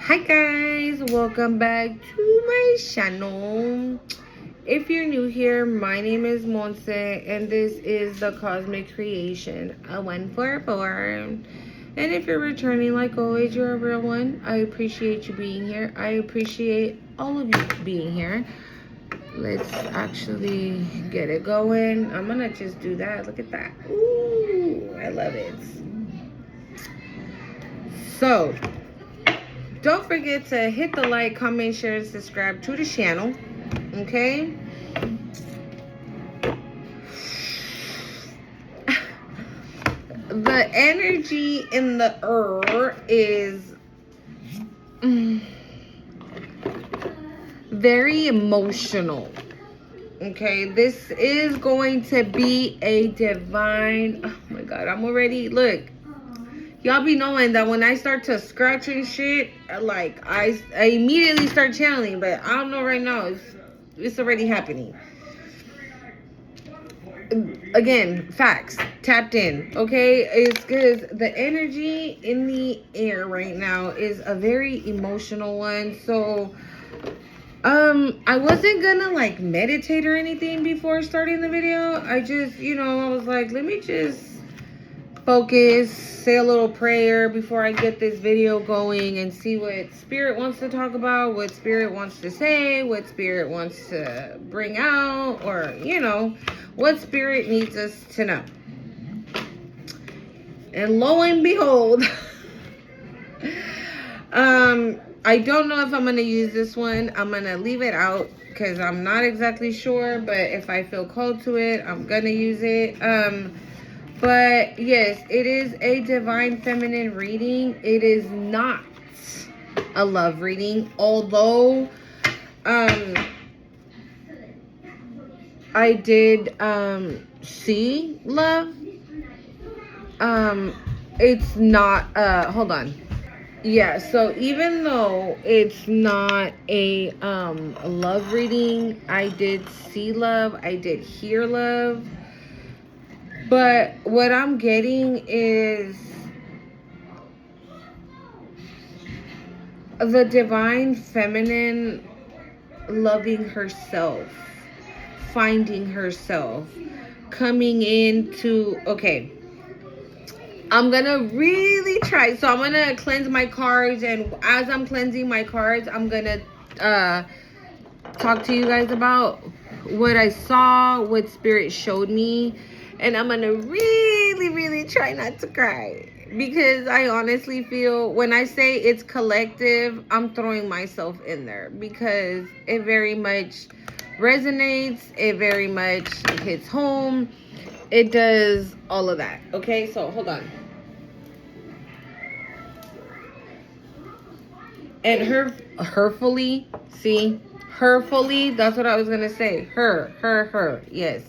Hi guys, welcome back to my channel. If you're new here, my name is Monse and this is the Cosmic Creation, a 144. And if you're returning, like always, you're a real one. I appreciate you being here. I appreciate all of you being here. Let's actually get it going. I'm gonna just do that. Look at that. Ooh, I love it. So don't forget to hit the like, comment, share, and subscribe to the channel. Okay? The energy in the is very emotional. Okay? This is going to be a divine... Oh my God, I'm already... Look. Y'all be knowing that when I start to scratch and shit, like, I immediately start channeling, but I don't know right now. It's already happening. Again, facts. Tapped in, okay? It's because the energy in the air right now is a very emotional one. So, I wasn't gonna, like, meditate or anything before starting the video. I just, I was like, let me just focus, say a little prayer before I get this video going and see what Spirit wants to talk about, what Spirit wants to say, what Spirit wants to bring out, or, what Spirit needs us to know. And lo and behold, I don't know if I'm going to use this one. I'm going to leave it out because I'm not exactly sure, but if I feel called to it, I'm going to use it. But yes, it is a divine feminine reading. It is not a love reading, although I did see love. It's not hold on. Yeah, so even though it's not a love reading, I did see love, I did hear love. But what I'm getting is the divine feminine loving herself, finding herself, coming into, okay, I'm gonna really try. So I'm gonna cleanse my cards, and as I'm cleansing my cards, I'm gonna talk to you guys about what I saw, what Spirit showed me. And I'm going to really, really try not to cry. Because I honestly feel when I say it's collective, I'm throwing myself in there. Because it very much resonates. It very much hits home. It does all of that. Okay, so hold on. And herfully, see? Herfully, that's what I was going to say. Her, yes.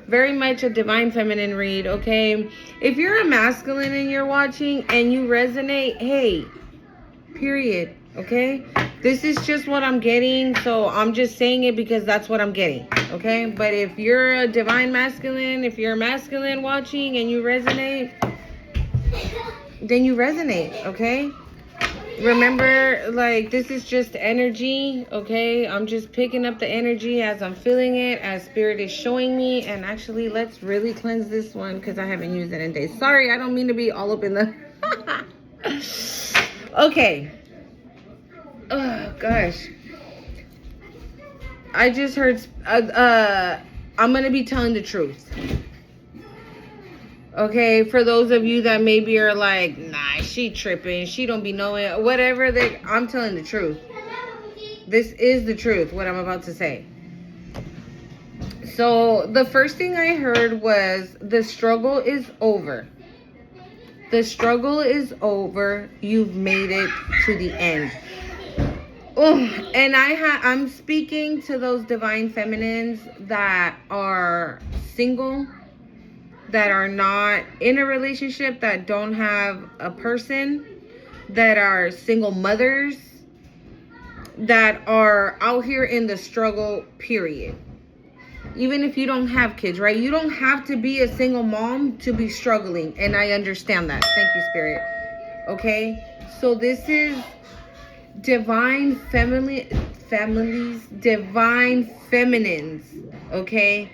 Very much a divine feminine read, okay? If you're a masculine and you're watching and you resonate, hey, period, okay? This is just what I'm getting, so I'm just saying it because that's what I'm getting, okay? But if you're a divine masculine, if you're a masculine watching and you resonate, then you resonate, okay? Remember, like, this is just energy, okay? I'm just picking up the energy as I'm feeling it, as Spirit is showing me. And actually, let's really cleanse this one because I haven't used it in days. Sorry, I don't mean to be all up in the... Okay. Oh, gosh. I just heard... I'm going to be telling the truth. Okay, for those of you that maybe are like, nah, she tripping, she don't be knowing, whatever, I'm telling the truth. This is the truth, what I'm about to say. So, the first thing I heard was, the struggle is over. The struggle is over. You've made it to the end. Oh, and I'm speaking to those divine feminines that are single, that are not in a relationship, that don't have a person, that are single mothers, that are out here in the struggle, period. Even if you don't have kids, right? You don't have to be a single mom to be struggling, and I understand that. Thank you, Spirit. Okay? So this is divine divine feminines, okay,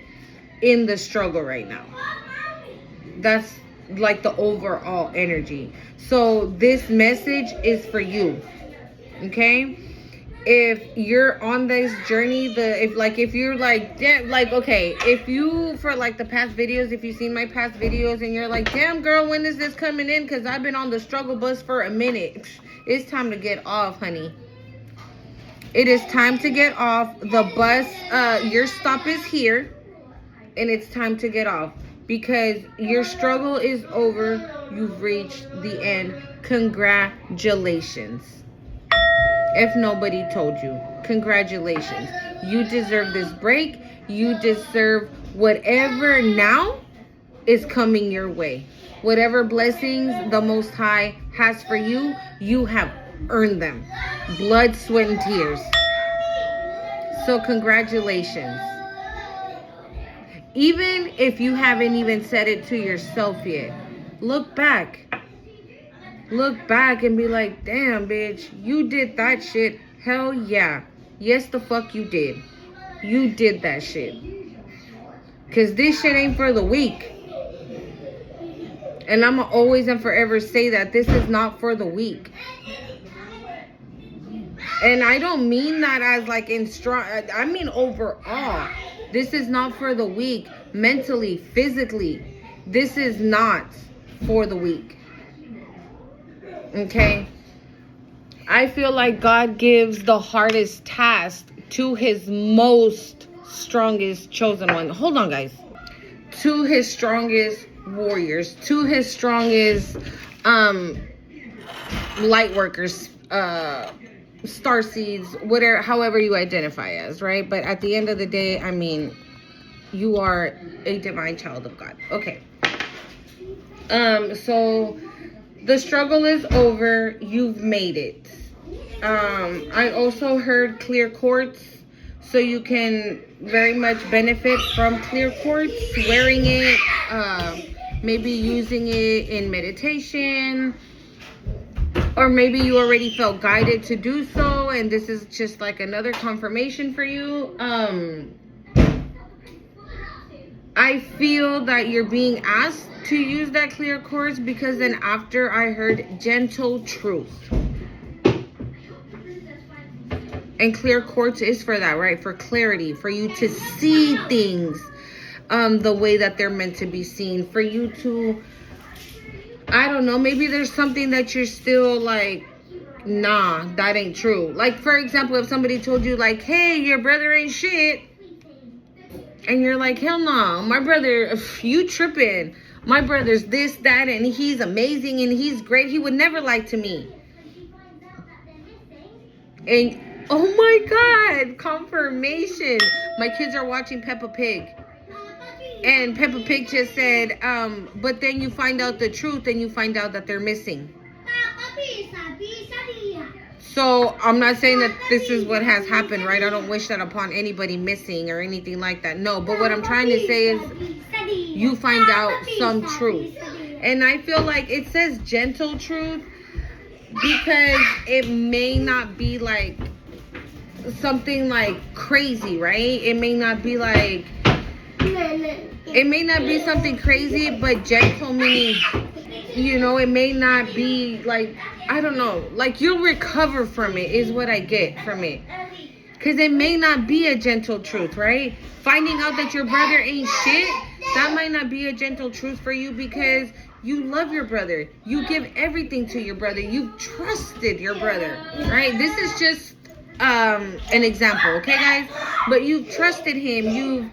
in the struggle right now. That's like the overall energy. So this message is for you, okay? If you're on this journey, if you're like, damn, like, okay, if you, for like the past videos, if you've seen my past videos and you're like, damn girl, when is this coming in? Because I've been on the struggle bus for a minute. It's time to get off, honey. It is time to get off the bus. Your stop is here, and it's time to get off because your struggle is over. You've reached the end. Congratulations. If nobody told you, congratulations. You deserve this break. You deserve whatever now is coming your way. Whatever blessings the Most High has for you, you have earned them. Blood, sweat, and tears. So congratulations. Even if you haven't even said it to yourself yet, look back. Look back and be like, damn, bitch, you did that shit. Hell yeah. Yes, the fuck you did. You did that shit. Because this shit ain't for the weak. And I'm always and forever say that this is not for the weak. And I don't mean that as like in strong. I mean overall. This is not for the weak. Mentally, physically. This is not for the weak. Okay, I feel like God gives the hardest task to his most strongest chosen one. Hold on, guys. To his strongest warriors, to his strongest light workers, star seeds, whatever, however you identify as, right? But at the end of the day, I mean, you are a divine child of God. Okay. So the struggle is over. You've made it. I also heard clear quartz, so you can very much benefit from clear quartz, wearing it, maybe using it in meditation, or maybe you already felt guided to do so, and this is just like another confirmation for you. I feel that you're being asked to use that clear quartz because then after I heard gentle truth. And clear quartz is for that, right? For clarity, for you to see things the way that they're meant to be seen. For you to, I don't know, maybe there's something that you're still like, nah, that ain't true. Like, for example, if somebody told you like, hey, your brother ain't shit. And you're like, hell no, my brother, you tripping. My brother's this, that, and he's amazing and he's great. He would never lie to me. And, oh my God, confirmation. My kids are watching Peppa Pig. And Peppa Pig just said, but then you find out the truth and you find out that they're missing. So I'm not saying that this is what has happened, right? I don't wish that upon anybody missing or anything like that. No, but what I'm trying to say is you find out some truth. And I feel like it says gentle truth because it may not be like something like crazy, right? It may not be like, it may not be something crazy, but gentle meaning, you know, it may not be like, I don't know, like you'll recover from it is what I get from it. Because it may not be a gentle truth, right? Finding out that your brother ain't shit, that might not be a gentle truth for you because you love your brother. You give everything to your brother. You've trusted your brother, right? This is just an example, okay, guys? But you've trusted him. You've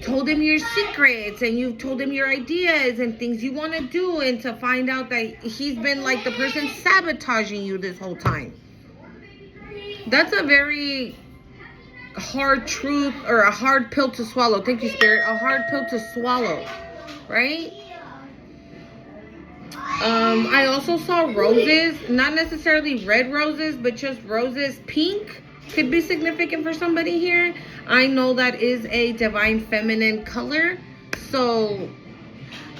told him your secrets and you've told him your ideas and things you want to do, and to find out that he's been like the person sabotaging you this whole time. That's a very hard truth, or a hard pill to swallow. Thank you, Spirit. A hard pill to swallow, right? I also saw roses, not necessarily red roses, but just roses. Pink could be significant for somebody here. I know that is a divine feminine color. So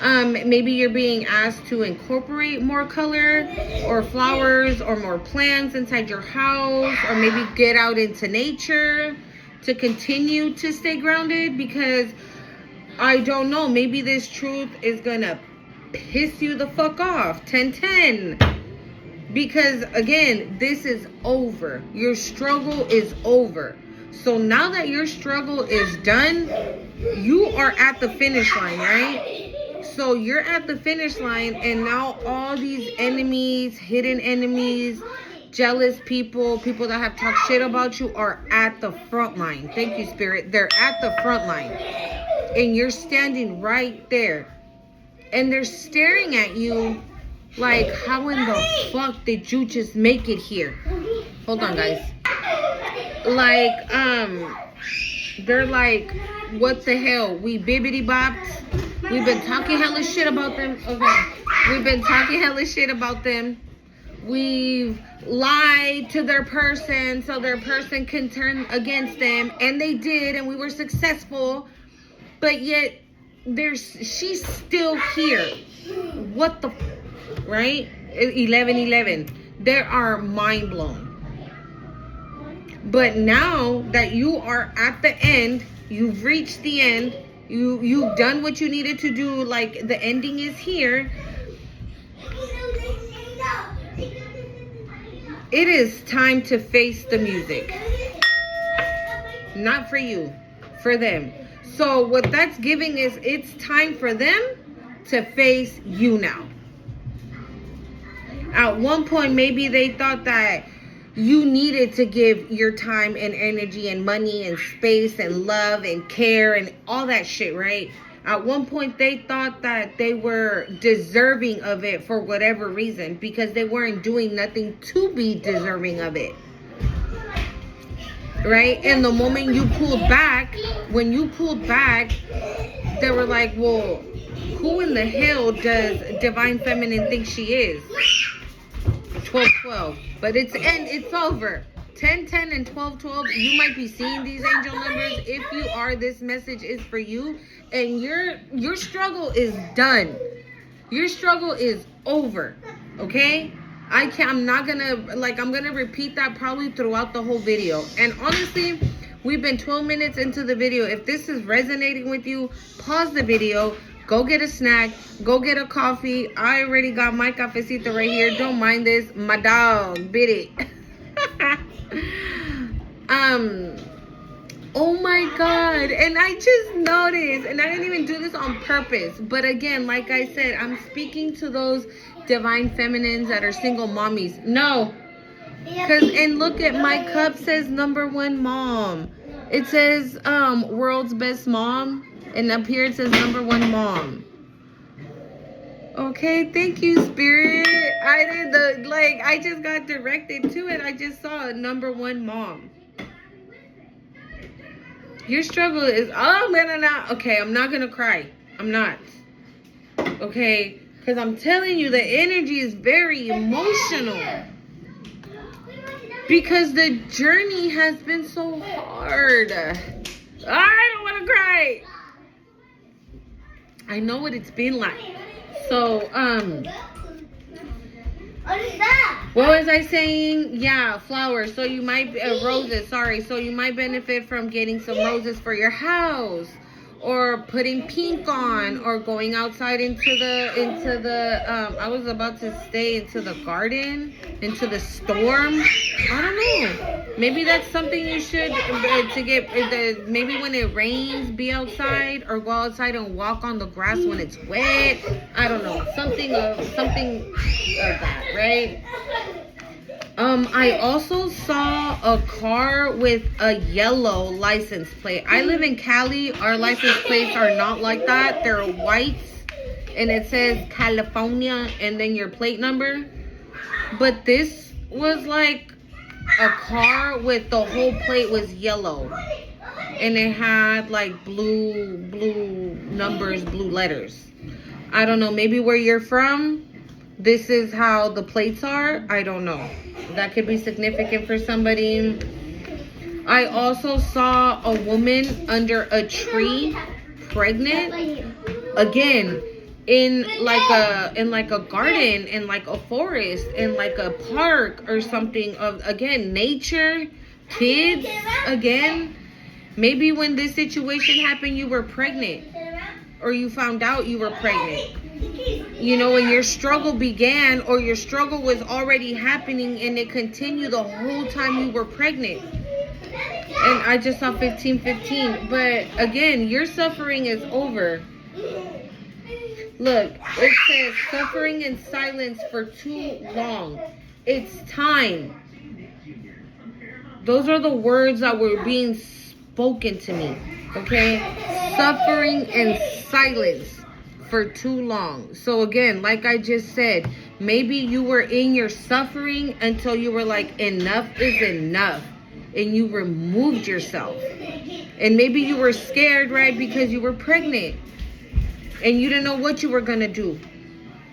Maybe you're being asked to incorporate more color or flowers or more plants inside your house, or maybe get out into nature to continue to stay grounded, because I don't know, maybe this truth is gonna piss you the fuck off. 1010. Because again, this is over. Your struggle is over. So now that your struggle is done, you are at the finish line, right? So you're at the finish line, and now all these enemies, hidden enemies, jealous people, people that have talked shit about you are at the front line. Thank you, Spirit. They're at the front line. And you're standing right there. And they're staring at you like, how in the fuck did you just make it here? Hold on, guys. Like, they're like, what the hell? We bibbity bopped. We've been talking hella shit about them. Okay. We've been talking hella shit about them. We've lied to their person so their person can turn against them. And they did, and we were successful. But yet, she's still here. What the, right? 11:11. They are mind blown. But now that you are at the end, you've reached the end, you've done what you needed to do, like the ending is here. It is time to face the music. Not for you, for them. So what that's giving is, it's time for them to face you now. At one point, maybe they thought that you needed to give your time and energy and money and space and love and care and all that shit, right? At one point, they thought that they were deserving of it for whatever reason, because they weren't doing nothing to be deserving of it. Right? And the moment you pulled back, when you pulled back, they were like, well, who in the hell does Divine Feminine think she is? 1212. But it's over. 1010 and 1212. You might be seeing these angel numbers. If you are, this message is for you. And your struggle is done. Your struggle is over. Okay? I'm gonna repeat that probably throughout the whole video. And honestly, we've been 12 minutes into the video. If this is resonating with you, pause the video, go get a snack, go get a coffee. I already got my cafecito right here. Don't mind this. My dog bit it. Oh my God. And I just noticed, and I didn't even do this on purpose, but again, like I said, I'm speaking to those divine feminines that are single mommies. No. And look at my cup, says #1 mom. It says world's best mom. And up here it says #1 mom. Okay, thank you, Spirit. I just got directed to it. I just saw a #1 mom. Your struggle is, I'm not gonna cry. I'm not. Okay, because I'm telling you, the energy is very emotional. Because the journey has been so hard. I don't want to cry. I know what it's been like. So, what was I saying? Yeah, flowers. So you might, roses, sorry. So you might benefit from getting some roses for your house, or putting pink on, or going outside into the I was about to say into the garden, into the storm. I don't know. Maybe that's something you should, maybe when it rains, be outside, or go outside and walk on the grass when it's wet. I don't know. Something of that, right? I also saw a car with a yellow license plate. I live in Cali. Our license plates are not like that. They're white, and it says California and then your plate number. But this was like a car with the whole plate was yellow, and it had like blue numbers, blue letters. I don't know. Maybe where you're from, this is how the plates are. I don't know. That could be significant for somebody. I also saw a woman under a tree, pregnant. Again, in like a garden, in like a forest, in like a park or something of, again, nature, kids, again. Maybe when this situation happened, you were pregnant, or you found out you were pregnant, you know, and your struggle began, or your struggle was already happening and it continued the whole time you were pregnant. And I just saw 1515. But again, your suffering is over. Look, it says suffering in silence for too long. It's time. Those are the words that were being spoken to me. Okay? Suffering in silence for too long. So again, like I just said, maybe you were in your suffering until you were like, enough is enough. And you removed yourself. And maybe you were scared, right? Because you were pregnant. And you didn't know what you were going to do.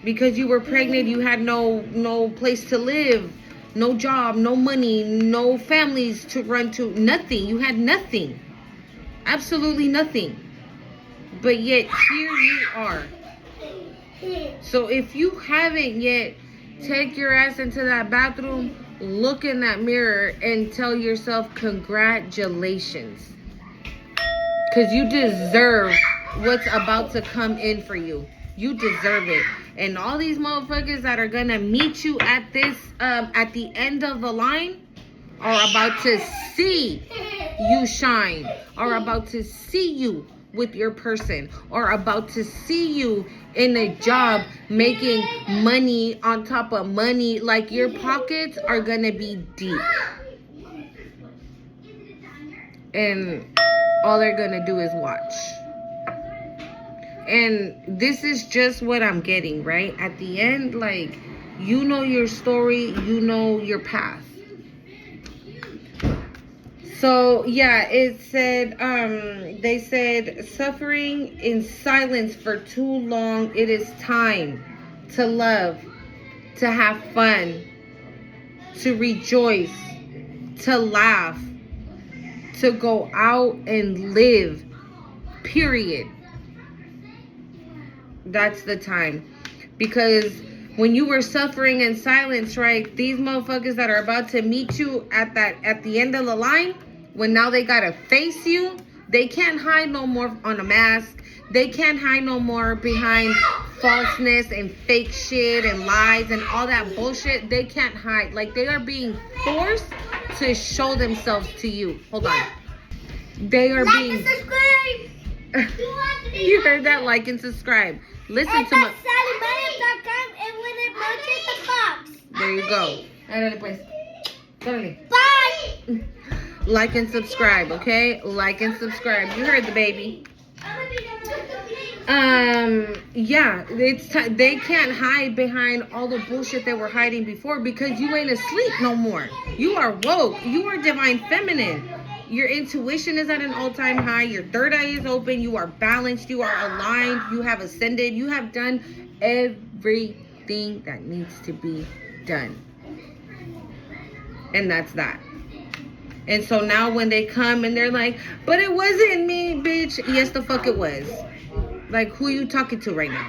Because you were pregnant, you had no place to live. No job, no money, no families to run to. Nothing. You had nothing. Absolutely nothing. But yet, here you are. So if you haven't yet, take your ass into that bathroom, look in that mirror, and tell yourself congratulations. Because you deserve what's about to come in for you. You deserve it. And all these motherfuckers that are gonna meet you at this at the end of the line are about to see you shine, are about to see you with your person, or about to see you in a job making money on top of money. Like, your pockets are gonna be deep, and all they're gonna do is watch. And this is just what I'm getting, right? At the end, like, you know your story, you know your path. So, yeah, it said, they said, suffering in silence for too long. It is time to love, to have fun, to rejoice, to laugh, to go out and live, period. That's the time. Because when you were suffering in silence, right, these motherfuckers that are about to meet you at the end of the line, when now they gotta face you, they can't hide no more on a mask. They can't hide no more behind falseness and fake shit and lies and all that bullshit. They can't hide. Like, they are being forced to show themselves to you. Hold on. They are being... Like and subscribe. You heard that? Like and subscribe. Listen to my... There you go. Bye. Like and subscribe, okay? Like and subscribe. You heard the baby. Yeah, they can't hide behind all the bullshit they were hiding before, because you ain't asleep no more. You are woke. You are divine feminine. Your intuition is at an all-time high. Your third eye is open. You are balanced. You are aligned. You have ascended. You have done everything that needs to be done. And that's that. And so now when they come and they're like, but it wasn't me, bitch. Yes, the fuck it was. Like, who are you talking to right now?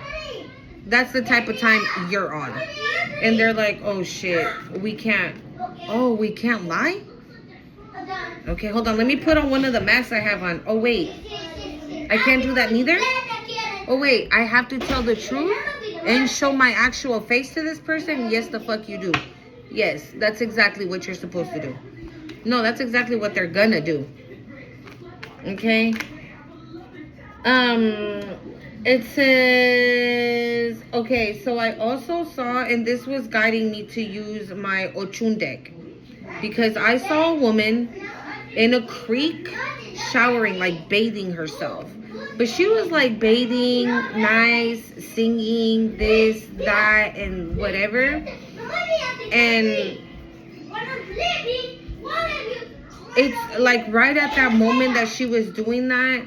That's the type of time you're on. And they're like, oh shit, we can't. Oh, we can't lie? Okay, hold on. Let me put on one of the masks I have on. Oh, wait. I can't do that neither? Oh, wait. I have to tell the truth and show my actual face to this person? Yes, the fuck you do. Yes, that's exactly what you're supposed to do. No, that's exactly what they're gonna do. Okay? It says... Okay, so I also saw, and this was guiding me to use my Ochun deck. Because I saw a woman in a creek showering, like bathing herself. But she was like bathing, nice, singing, this, that, and whatever. And it's like right at that moment that she was doing that,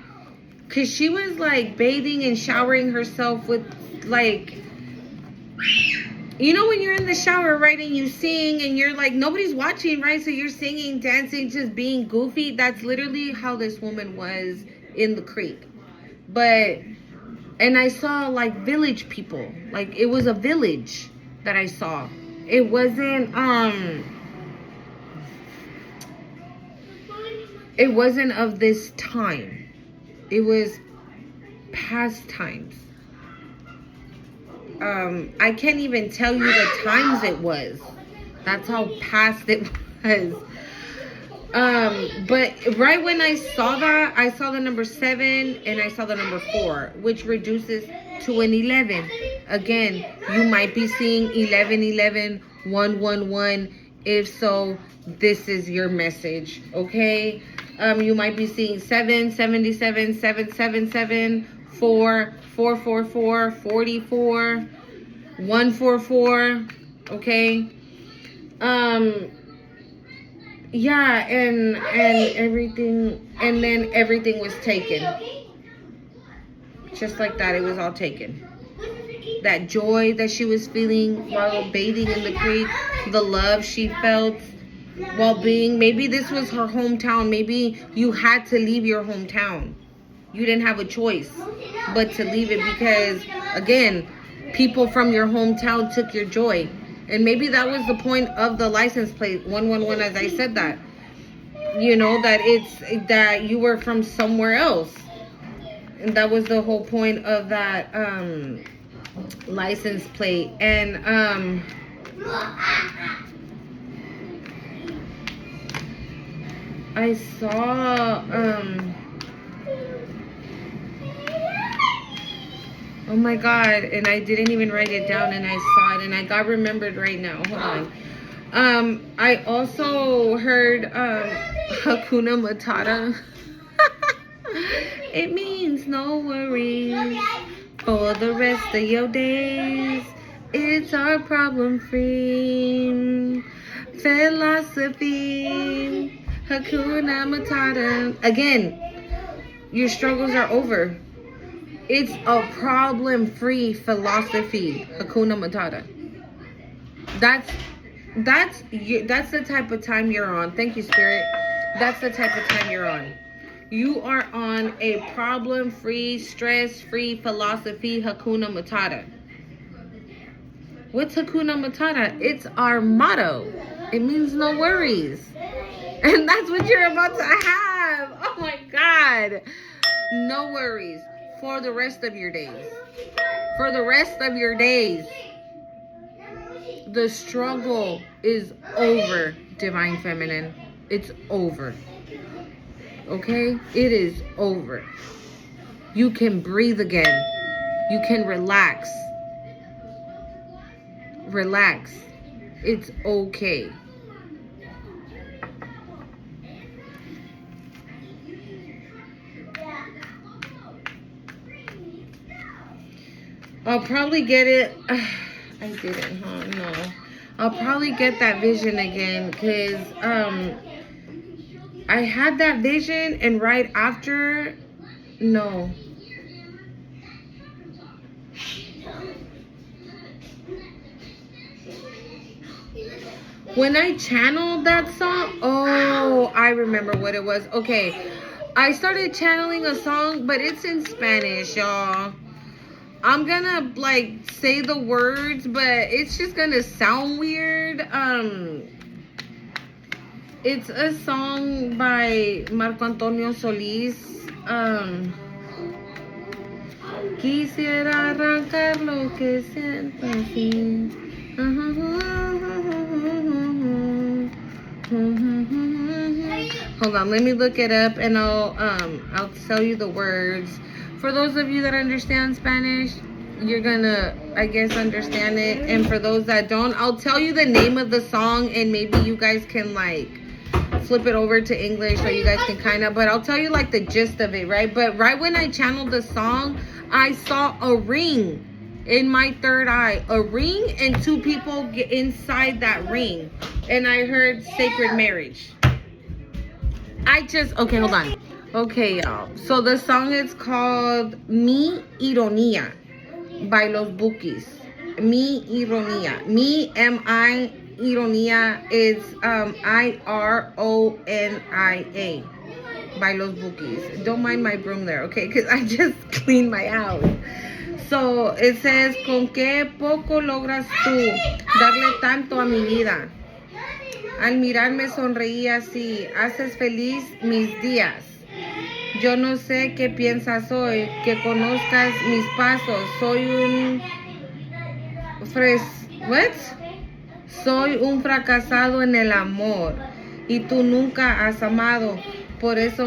because she was like bathing and showering herself with like... You know when you're in the shower, right, and you sing and you're like, nobody's watching, right? So you're singing, dancing, just being goofy. That's literally how this woman was in the creek. But And I saw like village people. Like it was a village that I saw. It wasn't of this time. It was past times. I can't even tell you the times it was. That's how past it was. But right when I saw that, I saw the number 7 and I saw the number 4, which reduces to an 11. Again, you might be seeing 11, 11, 1, 1, 1. If so, this is your message, okay? You might be seeing 7, 77, 7, 7, 7, 4, 4, 4, 4, 44, 1, 4, 4, okay? Yeah, and everything, and then everything was taken. Just like that, it was all taken. That joy that she was feeling while bathing in the creek, the love she felt while being, maybe this was her hometown. Maybe you had to leave your hometown. You didn't have a choice but to leave it because, again, people from your hometown took your joy. And maybe that was the point of the license plate 111, as I said that. You know, that it's that you were from somewhere else. And that was the whole point of that license plate. And I saw oh my God, and I didn't even write it down, and I saw it, and I got remembered right now. Hold on. I also heard Hakuna Matata. It means no worries for the rest of your days. It's our problem-free philosophy. Hakuna Matata. Again, your struggles are over. It's a problem-free philosophy. Hakuna Matata. That's the type of time you're on. Thank you, Spirit. That's the type of time you're on. You are on a problem-free, stress-free philosophy. Hakuna Matata. What's Hakuna Matata? It's our motto. It means no worries. And that's what you're about to have. Oh my God. No worries. For the rest of your days. For the rest of your days. The struggle is over, Divine Feminine. It's over. Okay? It is over. You can breathe again. You can relax. Relax. It's okay. I'll probably get it. I didn't, huh? No. I'll probably get that vision again because I had that vision and right after, no. When I channeled that song, oh, I remember what it was. Okay, I started channeling a song, but it's in Spanish, y'all. I'm gonna like say the words, but it's just gonna sound weird. It's a song by Marco Antonio Solís. Quisiera arrancar lo que siento así. Hold on, let me look it up and I'll tell you the words. For those of you that understand Spanish, you're gonna, I guess, understand it. And for those that don't, I'll tell you the name of the song and maybe you guys can like flip it over to English so you guys can kind of, but I'll tell you like the gist of it, right? But right when I channeled the song, I saw a ring in my third eye. A ring and two people get inside that ring. And I heard sacred marriage. Okay, hold on. Okay, y'all. So the song is called Mi Ironía by Los Bukis. Mi Ironía. Mi, M-I, Ironía is I-R-O-N-I-A. by Los Bukis. Don't mind my broom there, okay? Because I just cleaned my house. So, it says, ¿con qué poco logras tú darle tanto a mi vida? Al mirarme sonreí así, haces feliz mis días. Yo no sé qué piensas hoy, que conozcas mis pasos. Soy un Soy un fracasado en el amor y tú nunca has amado. Por eso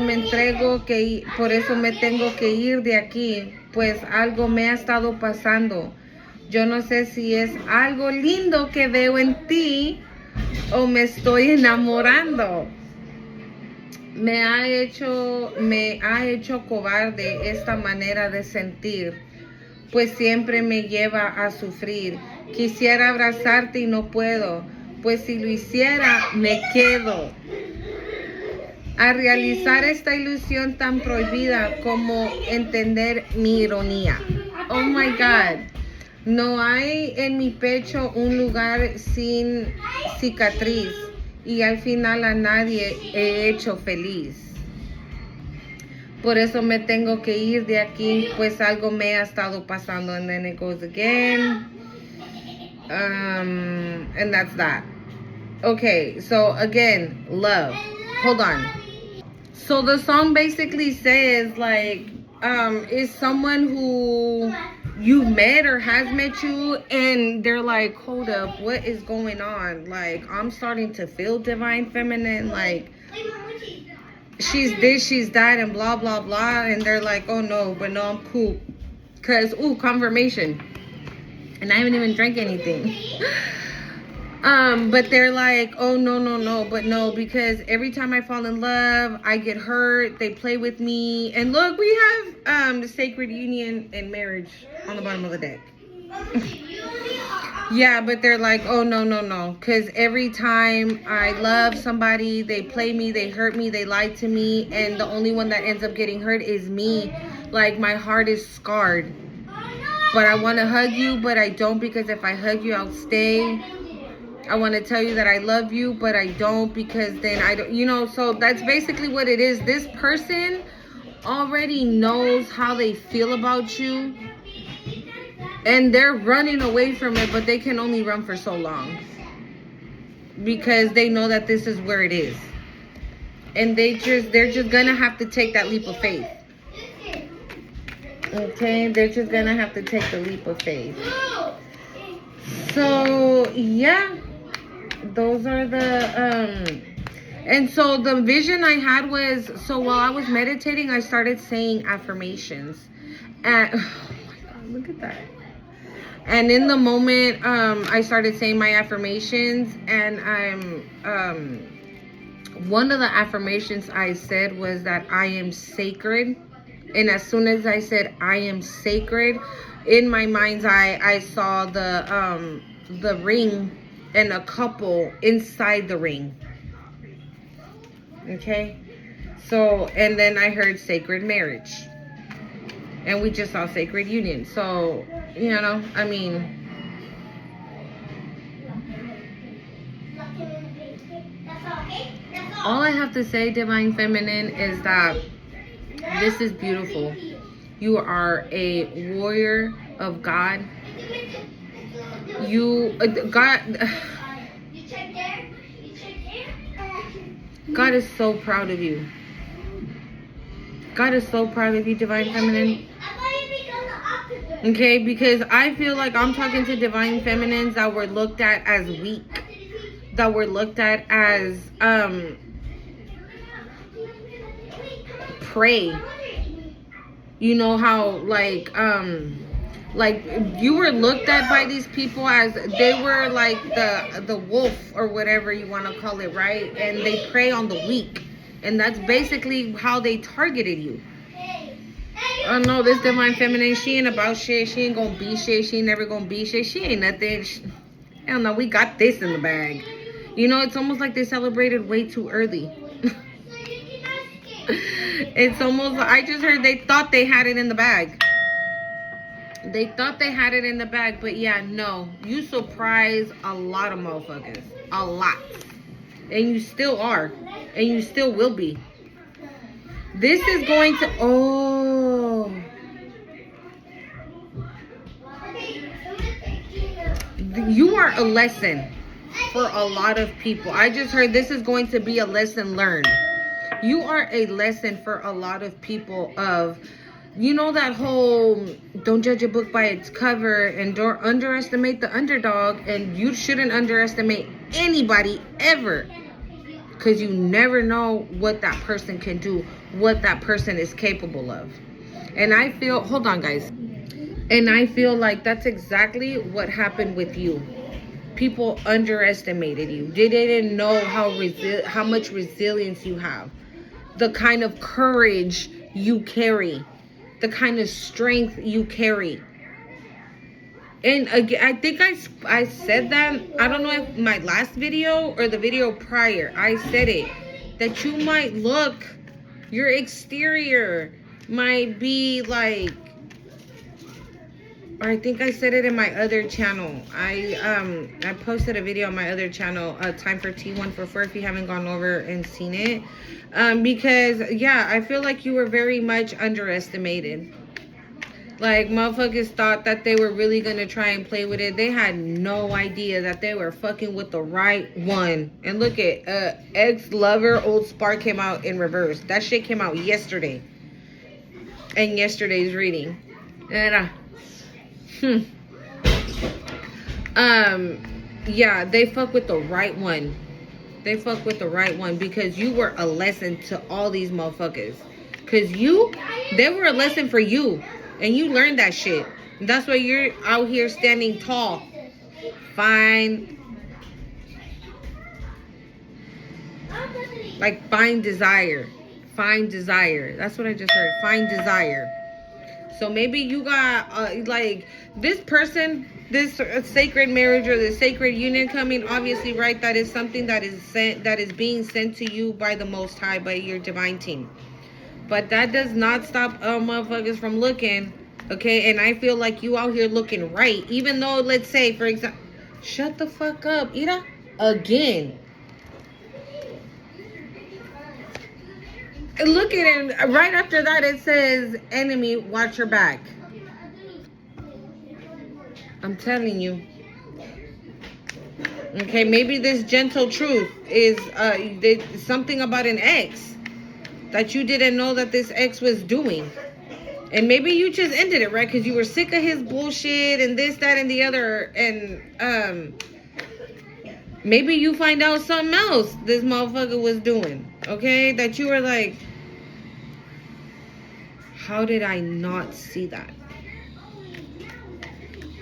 por eso me tengo que ir de aquí, pues algo me ha estado pasando. Yo no sé si es algo lindo que veo en ti o me estoy enamorando. Me ha hecho cobarde esta manera de sentir, pues siempre me lleva a sufrir. Quisiera abrazarte y no puedo, pues si lo hiciera me quedo. A realizar esta ilusión tan prohibida como entender mi ironía. Oh my God. No hay en mi pecho un lugar sin cicatriz y al final a nadie he hecho feliz. Por eso me tengo que ir de aquí, pues algo me ha estado pasando. And then it goes again. And that's that. Okay, so again, love. Hold on. So the song basically says like, is someone who you've met or has met you and they're like, hold up, what is going on? Like, I'm starting to feel divine feminine, like she's this, she's that, and blah blah blah, and they're like, oh no, but no, I'm cool, cause confirmation, and I haven't even drank anything. But they're like, oh no, but no, because every time I fall in love, I get hurt, they play with me, and look, we have the sacred union and marriage on the bottom of the deck. Yeah, but they're like, oh no, because every time I love somebody, they play me, they hurt me, they lie to me, and the only one that ends up getting hurt is me. Like, my heart is scarred, but I want to hug you, but I don't, because if I hug you, I'll stay. I want to tell you that I love you, but I don't, because then I don't, so that's basically what it is. This person already knows how they feel about you, and they're running away from it, but they can only run for so long, because they know that this is where it is, and they're just gonna have to take that leap of faith. Okay, they're just gonna have to take the leap of faith. So yeah, those are the and so the vision I had was, so while I was meditating, I started saying affirmations, and oh my God, look at that. And in the moment, I started saying my affirmations, and one of the affirmations I said was that I am sacred. And as soon as I said I am sacred, in my mind's eye, I saw the ring and a couple inside the ring. Okay, so, and then I heard sacred marriage, and we just saw sacred union. So, I mean, all I have to say, Divine Feminine, is that this is beautiful. You are a warrior of God. God is so proud of you. God is so proud of you, Divine Feminine. Okay, because I feel like I'm talking to Divine Feminines that were looked at as weak, that were looked at as prey. You know how like you were looked at by these people as they were like the wolf or whatever you want to call it, right? And they prey on the weak, and that's basically how they targeted you. Oh no, this Divine Feminine, she ain't about shit. She ain't gonna be shit. She ain't never gonna be shit. She ain't nothing. Hell no, we got this in the bag. It's almost like they celebrated way too early. It's almost, I just heard they thought they had it in the bag. They thought they had it in the bag, but yeah, no. You surprise a lot of motherfuckers. A lot. And you still are. And you still will be. This is going to, oh, you are a lesson for a lot of people. I just heard this is going to be a lesson learned. You are a lesson for a lot of people of, you know, that whole don't judge a book by its cover and don't underestimate the underdog, and you shouldn't underestimate anybody ever, because you never know what that person can do, what that person is capable of. And I feel, hold on guys, and I feel like that's exactly what happened with you. People underestimated you. They didn't know how much resilience you have, the kind of courage you carry, the kind of strength you carry. And again, I think I said that, I don't know if my last video or the video prior, I said it, that you might look, your exterior might be like, I think I said it in my other channel. I posted a video on my other channel, Time for T144, if you haven't gone over and seen it. Because, yeah, I feel like you were very much underestimated. Like, motherfuckers thought that they were really going to try and play with it. They had no idea that they were fucking with the right one. And look at, Ex-Lover, Old Spark came out in reverse. That shit came out yesterday. And yesterday's reading. And, yeah, they fuck with the right one. They fuck with the right one because you were a lesson to all these motherfuckers. Because they were a lesson for you. And you learned that shit. That's why you're out here standing tall. Find desire. Find desire. That's what I just heard. Find desire. So maybe you got, like, this person, this sacred marriage or the sacred union coming, obviously, right? That is something that is being sent to you by the Most High, by your divine team. But that does not stop motherfuckers from looking, okay? And I feel like you out here looking right. Even though, let's say, for example, shut the fuck up, Ira. Again. Look at it. Right after that, it says, enemy, watch your back. I'm telling you. Okay, maybe this gentle truth is something about an ex that you didn't know that this ex was doing. And maybe you just ended it, right? Because you were sick of his bullshit and this, that, and the other. And maybe you find out something else this motherfucker was doing. Okay? That you were like, how did I not see that?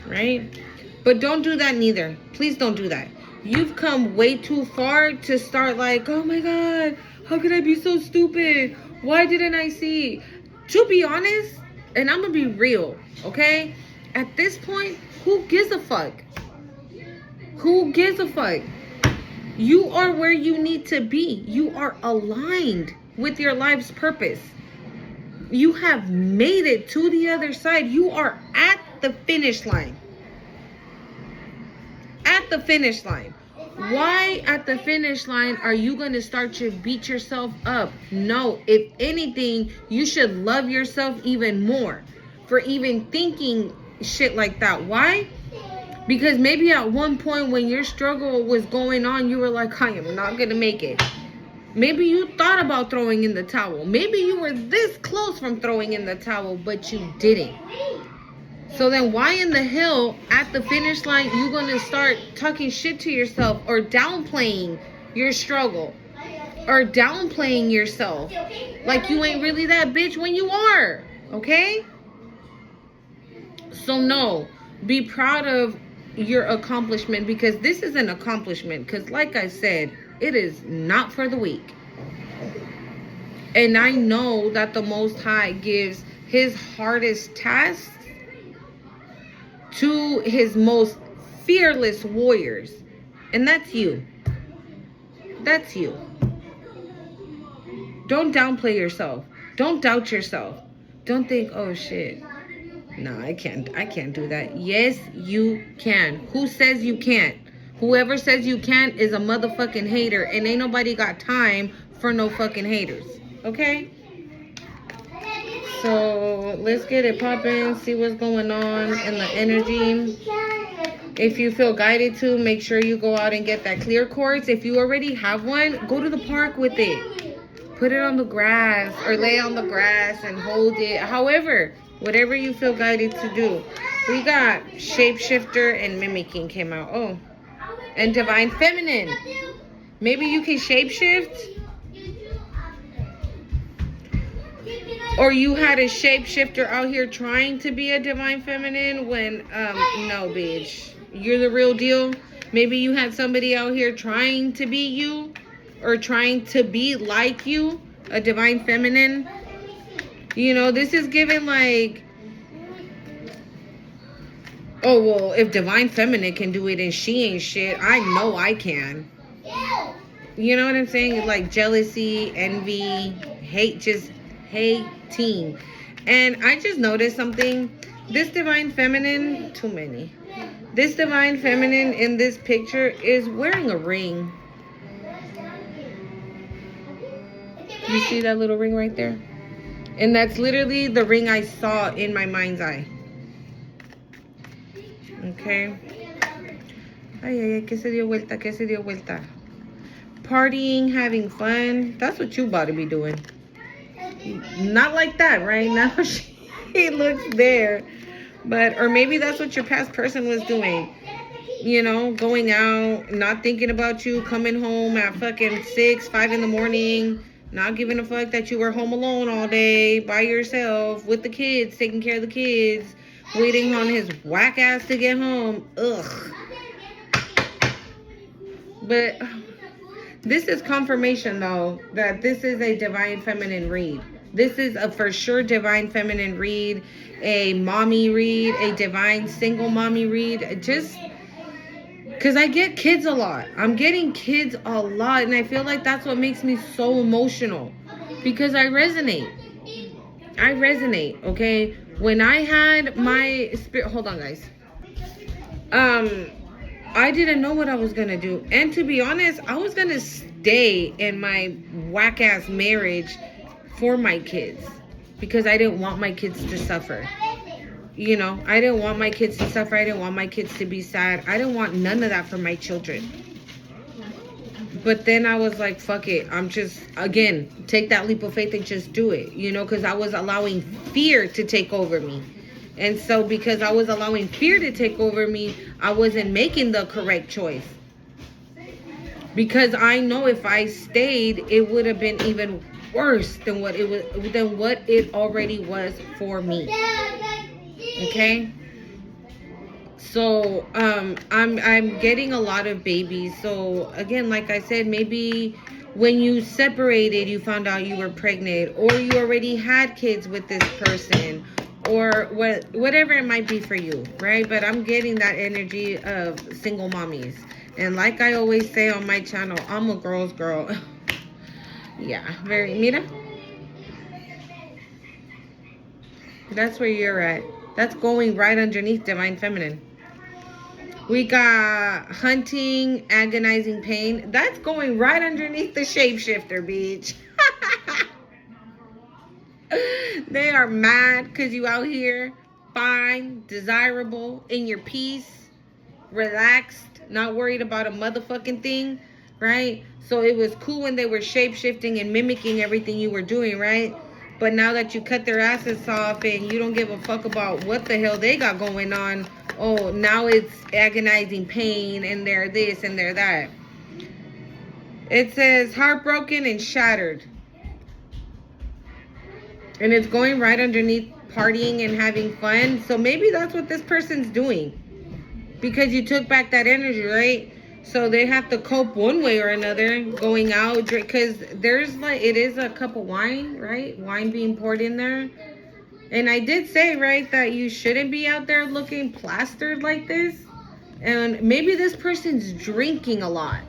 Right? But don't do that neither. Please don't do that. You've come way too far to start like, oh my God, how could I be so stupid? Why didn't I see? To be honest, and I'm going to be real, okay? At this point, who gives a fuck? Who gives a fuck? You are where you need to be. You are aligned with your life's purpose. You have made it to the other side. You are at the finish line. At the finish line. Why at the finish line are you going to start to beat yourself up? No, if anything, you should love yourself even more for even thinking shit like that. Why? Because maybe at one point when your struggle was going on, you were like, I am not going to make it. Maybe you thought about throwing in the towel. Maybe you were this close from throwing in the towel, but you didn't. So then why in the hell at the finish line you gonna start talking shit to yourself or downplaying your struggle or downplaying yourself like you ain't really that bitch when you are, okay? So no, be proud of your accomplishment, because this is an accomplishment, because like I said, it is not for the weak. And I know that the Most High gives his hardest tasks to his most fearless warriors. And that's you. That's you. Don't downplay yourself. Don't doubt yourself. Don't think, oh shit. No, I can't do that. Yes, you can. Who says you can't? Whoever says you can't is a motherfucking hater, and ain't nobody got time for no fucking haters. Okay? So let's get it popping, see what's going on in the energy. If you feel guided to, make sure you go out and get that clear quartz. If you already have one, go to the park with it. Put it on the grass or lay on the grass and hold it. However, whatever you feel guided to do. We got shapeshifter and mimicking came out. Oh, and divine feminine. Maybe you can shapeshift. Or you had a shapeshifter out here trying to be a divine feminine when, no, bitch. You're the real deal. Maybe you had somebody out here trying to be you or trying to be like you, a divine feminine. You know, this is given like, oh, well, if divine feminine can do it and she ain't shit, I know I can. You know what I'm saying? Like jealousy, envy, hate, just hating. And I just noticed something. This divine feminine, too many. This divine feminine in this picture is wearing a ring. You see that little ring right there? And that's literally the ring I saw in my mind's eye. Okay. Ay, ay, ay, que se dio vuelta, que se dio vuelta. Partying, having fun. That's what you about to be doing. Not like that, right? Now she looks there. But, or maybe that's what your past person was doing. You know, going out, not thinking about you, coming home at fucking 6, 5 in the morning, not giving a fuck that you were home alone all day by yourself with the kids, taking care of the kids, waiting on his whack ass to get home. Ugh. But this is confirmation, though, that this is a divine feminine read. This is a for sure divine feminine read, a mommy read, a divine single mommy read. Just because I get kids a lot. I'm getting kids a lot. And I feel like that's what makes me so emotional. Because I resonate. I resonate, okay? When I had my spirit... Hold on, guys. I didn't know what I was going to do. And to be honest, I was going to stay in my whack-ass marriage for my kids. Because I didn't want my kids to suffer. You know, I didn't want my kids to suffer. I didn't want my kids to be sad. I didn't want none of that for my children. But then I was like, fuck it. I'm just, again, take that leap of faith and just do it. You know, because I was allowing fear to take over me. And so because I was allowing fear to take over me, I wasn't making the correct choice. Because I know if I stayed, it would have been even worse than what it already was for me. Okay? So I'm getting a lot of babies. So again, like I said, maybe when you separated, you found out you were pregnant, or you already had kids with this person, or whatever it might be for you, right? But I'm getting that energy of single mommies. And like I always say on my channel, I'm a girl's girl. Yeah, very, mira. That's where you're at. That's going right underneath divine feminine. We got hunting, agonizing pain. That's going right underneath the shapeshifter, bitch. They are mad because you out here fine, desirable, in your peace, relaxed, not worried about a motherfucking thing, right? So it was cool when they were shape-shifting and mimicking everything you were doing, right? But now that you cut their asses off and you don't give a fuck about what the hell they got going on, oh, now it's agonizing pain and they're this and they're that. It says heartbroken and shattered. And it's going right underneath partying and having fun. So maybe that's what this person's doing. Because you took back that energy, right? So they have to cope one way or another, going out, drink, because there's like, it is a cup of wine, right? Wine being poured in there. And I did say, right, that you shouldn't be out there looking plastered like this. And maybe this person's drinking a lot.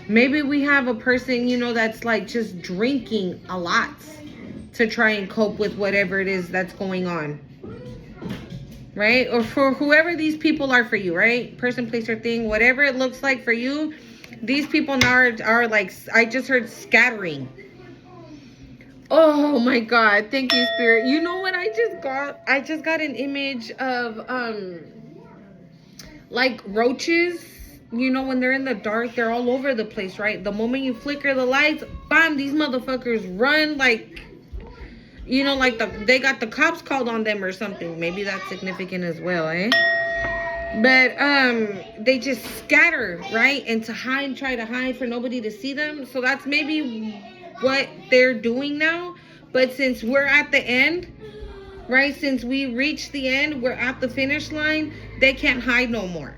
Maybe we have a person, you know, that's like just drinking a lot to try and cope with whatever it is that's going on. Right? Or for whoever these people are for you, right? Person, place, or thing, whatever it looks like for you, these people now are like, I just heard scattering. Oh my God. Thank you, Spirit. You know what I just got? I just got an image of like roaches. You know, when they're in the dark, they're all over the place, right? The moment you flicker the lights, bam, these motherfuckers run like, you know, like they got the cops called on them or something. Maybe that's significant as well, eh? But they just scatter, right? And to hide, try to hide for nobody to see them. So that's maybe what they're doing now. But since we're at the end, right? Since we reached the end, we're at the finish line, they can't hide no more.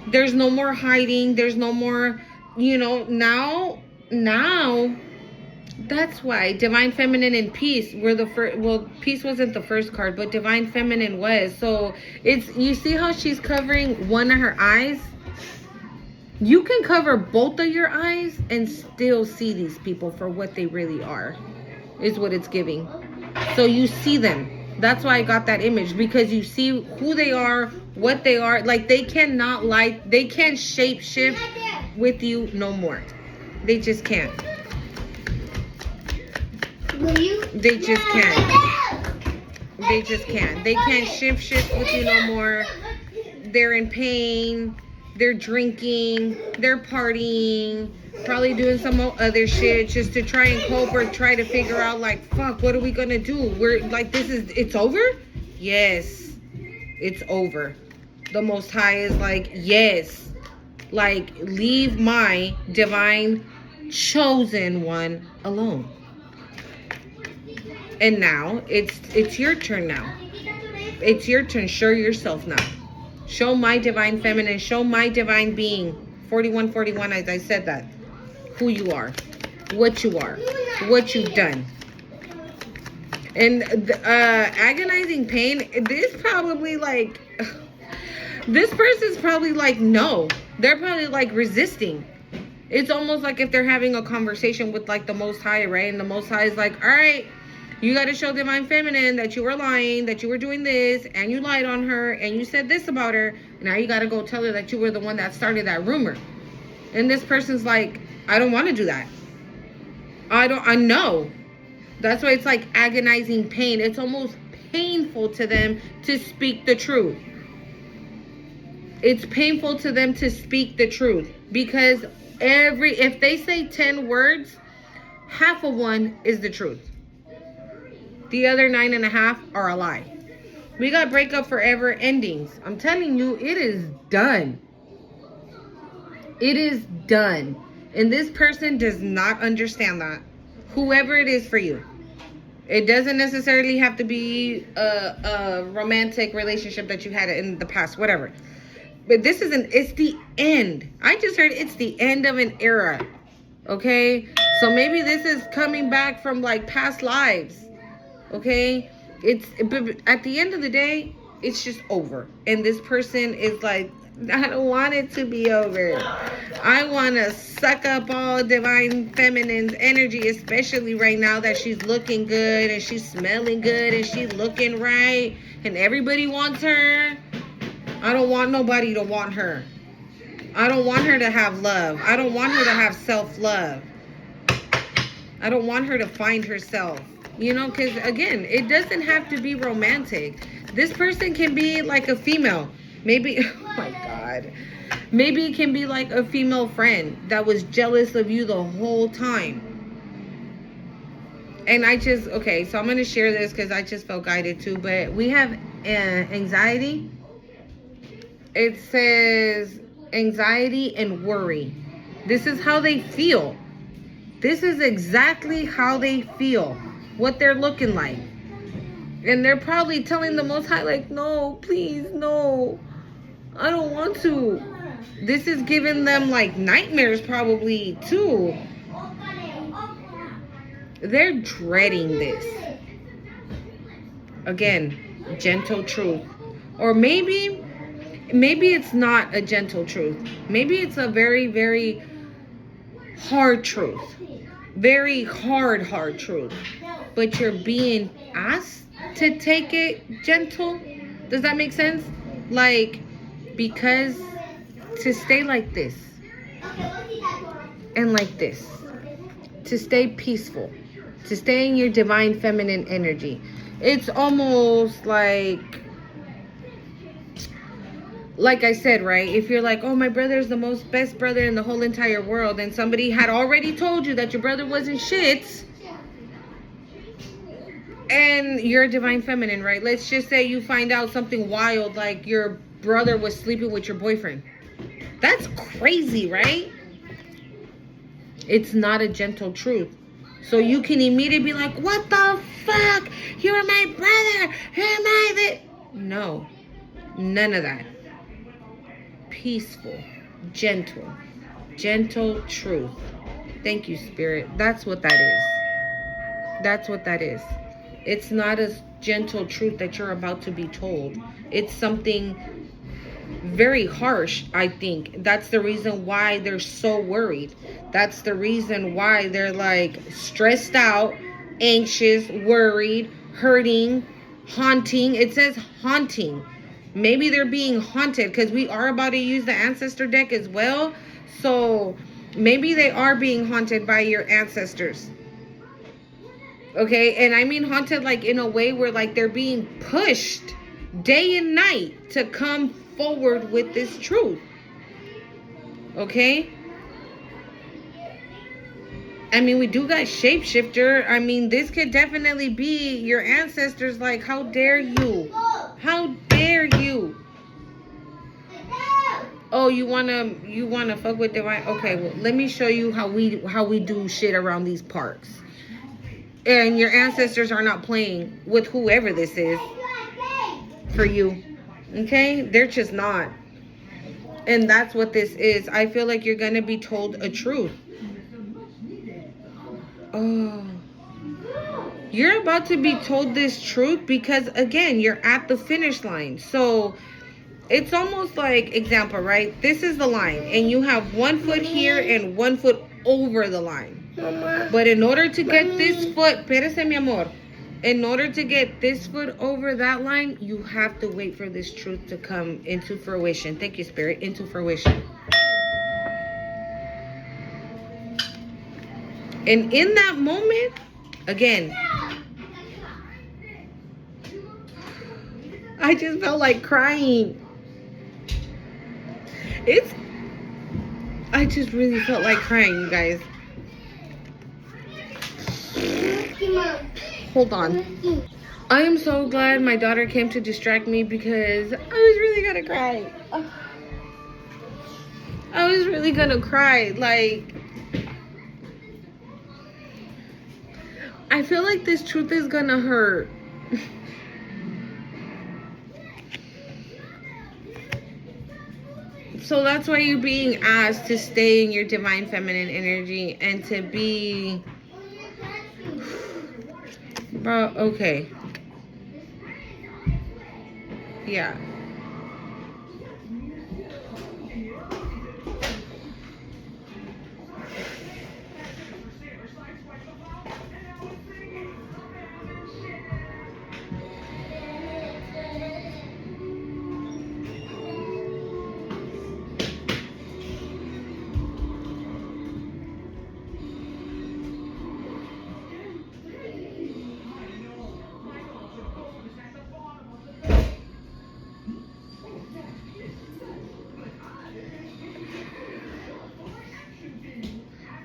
There's no more hiding. There's no more, you know, now that's why Divine Feminine and Peace were the first. Well, Peace wasn't the first card, but Divine Feminine was. So it's, you see how she's covering one of her eyes? You can cover both of your eyes and still see these people for what they really are, is what it's giving. So you see them. That's why I got that image, because you see who they are, what they are. Like, they cannot lie. They can't shape shift with you no more. They just can't. They just can't. They just can't. They can't shift with you no more. They're in pain. They're drinking. They're partying. Probably doing some other shit just to try and cope or try to figure out, like, fuck, what are we gonna do? We're like, it's over? Yes, it's over. The Most High is like, yes. Like, leave my divine chosen one alone. And now it's your turn now. It's your turn. Show yourself now. Show my divine feminine. Show my divine being. 4141, as I said that. Who you are. What you are. What you've done. And agonizing pain. This probably like... This person's probably like, no. They're probably like resisting. It's almost like if they're having a conversation with like the Most High, right? And the Most High is like, all right, you got to show Divine Feminine that you were lying, that you were doing this, and you lied on her, and you said this about her. Now you got to go tell her that you were the one that started that rumor. And this person's like, I don't want to do that. I know. That's why it's like agonizing pain. It's almost painful to them to speak the truth. It's painful to them to speak the truth, because if they say 10 words, half of one is the truth. The other 9.5 are a lie. We got breakup forever endings. I'm telling you, it is done. It is done. And this person does not understand that. Whoever it is for you. It doesn't necessarily have to be a romantic relationship that you had in the past, whatever. But this isn't, it's the end. I just heard it's the end of an era. Okay? So maybe this is coming back from like past lives. Okay? But at the end of the day, it's just over. And this person is like, I don't want it to be over. I want to suck up all Divine Feminine's energy, especially right now that she's looking good and she's smelling good and she's looking right and everybody wants her. I don't want nobody to want her. I don't want her to have love. I don't want her to have self-love. I don't want her to find herself. You know, because again, it doesn't have to be romantic. This person can be like a female. Maybe, oh my God. Maybe it can be like a female friend that was jealous of you the whole time. And okay, so I'm going to share this because I just felt guided too. But we have anxiety. It says anxiety and worry. This is how they feel. This is exactly how they feel. What they're looking like. And they're probably telling the Most High, like, no, please, no. I don't want to. This is giving them, like, nightmares probably, too. They're dreading this. Again, gentle truth. Or maybe it's not a gentle truth. Maybe it's a very, very hard truth. Very hard truth. But you're being asked to take it gentle. Does that make sense? Like, because to stay like this and like this, to stay peaceful, to stay in your divine feminine energy. It's almost like I said, right? If you're like, oh, my brother is the most best brother in the whole entire world, and somebody had already told you that your brother wasn't shit, and you're a divine feminine, right? Let's just say you find out something wild, like your brother was sleeping with your boyfriend. That's crazy, right? It's not a gentle truth. So you can immediately be like, what the fuck? You're my brother. You're my... No, none of that. Peaceful, gentle truth. Thank you, Spirit. That's what that is. That's what that is. It's not a gentle truth that you're about to be told. It's something very harsh, I think. That's the reason why they're so worried. That's the reason why they're like stressed out, anxious, worried, hurting, haunting. It says haunting. Maybe they're being haunted because we are about to use the ancestor deck as well. So maybe they are being haunted by your ancestors. Okay, and I mean haunted like in a way where like they're being pushed day and night to come forward with this truth. Okay? I mean, we do got shapeshifter. I mean, this could definitely be your ancestors. Like, how dare you? How dare you? Oh, you wanna fuck with divine? Okay, well, let me show you how we do shit around these parks. And your ancestors are not playing with whoever this is for you. Okay? They're just not. And that's what this is. I feel like you're gonna be told a truth. Oh, you're about to be told this truth because, again, you're at the finish line. So it's almost like, example, right? This is the line, and you have 1 foot here and 1 foot over the line. Mama. But in order to get this foot, espérese, mi amor. In order to get this foot over that line, you have to wait for this truth to come into fruition. Thank you, Spirit. Into fruition. And in that moment, again, I just felt like crying. I just really felt like crying, you guys. Hold on. I am so glad my daughter came to distract me because I was really gonna cry. I was really gonna cry. Like, I feel like this truth is gonna hurt. So that's why you're being asked to stay in your divine feminine energy and to be... Bro, okay. Yeah.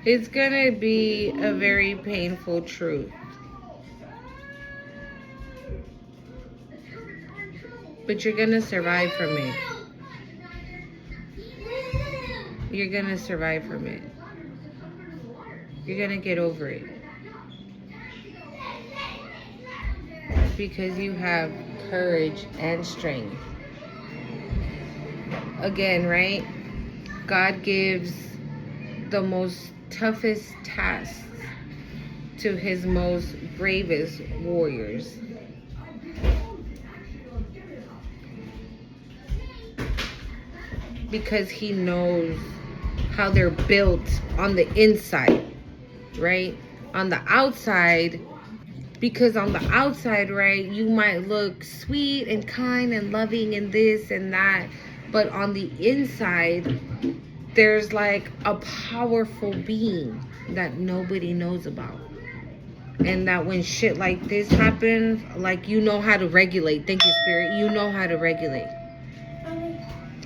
It's gonna be a very painful truth. But you're gonna survive from it. You're gonna survive from it. You're gonna get over it. Because you have courage and strength. Again, right? God gives the most toughest tasks to his most bravest warriors. Because he knows how they're built on the inside, right? On the outside, because on the outside, right, you might look sweet and kind and loving and this and that, but on the inside, there's like a powerful being that nobody knows about. And that when shit like this happens, like, you know how to regulate. Thank you, Spirit. You know how to regulate.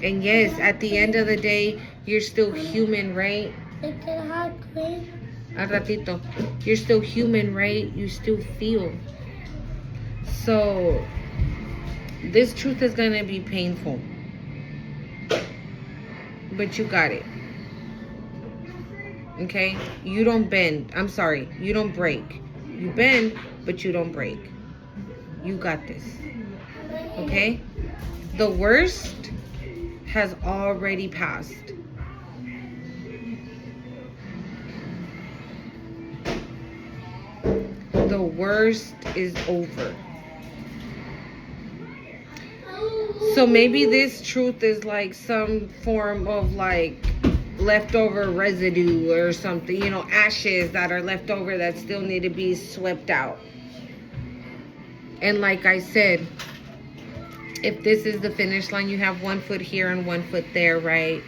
And yes, at the end of the day, you're still human, right? Al ratito. You're still human, right? You still feel. So, this truth is going to be painful. But you got it. Okay? You don't bend. I'm sorry. You don't break. You bend, but you don't break. You got this. Okay? The worst has already passed. The worst is over. So maybe this truth is like some form of like leftover residue or something, you know, ashes that are left over that still need to be swept out. And like I said, if this is the finish line, you have 1 foot here and 1 foot there, right?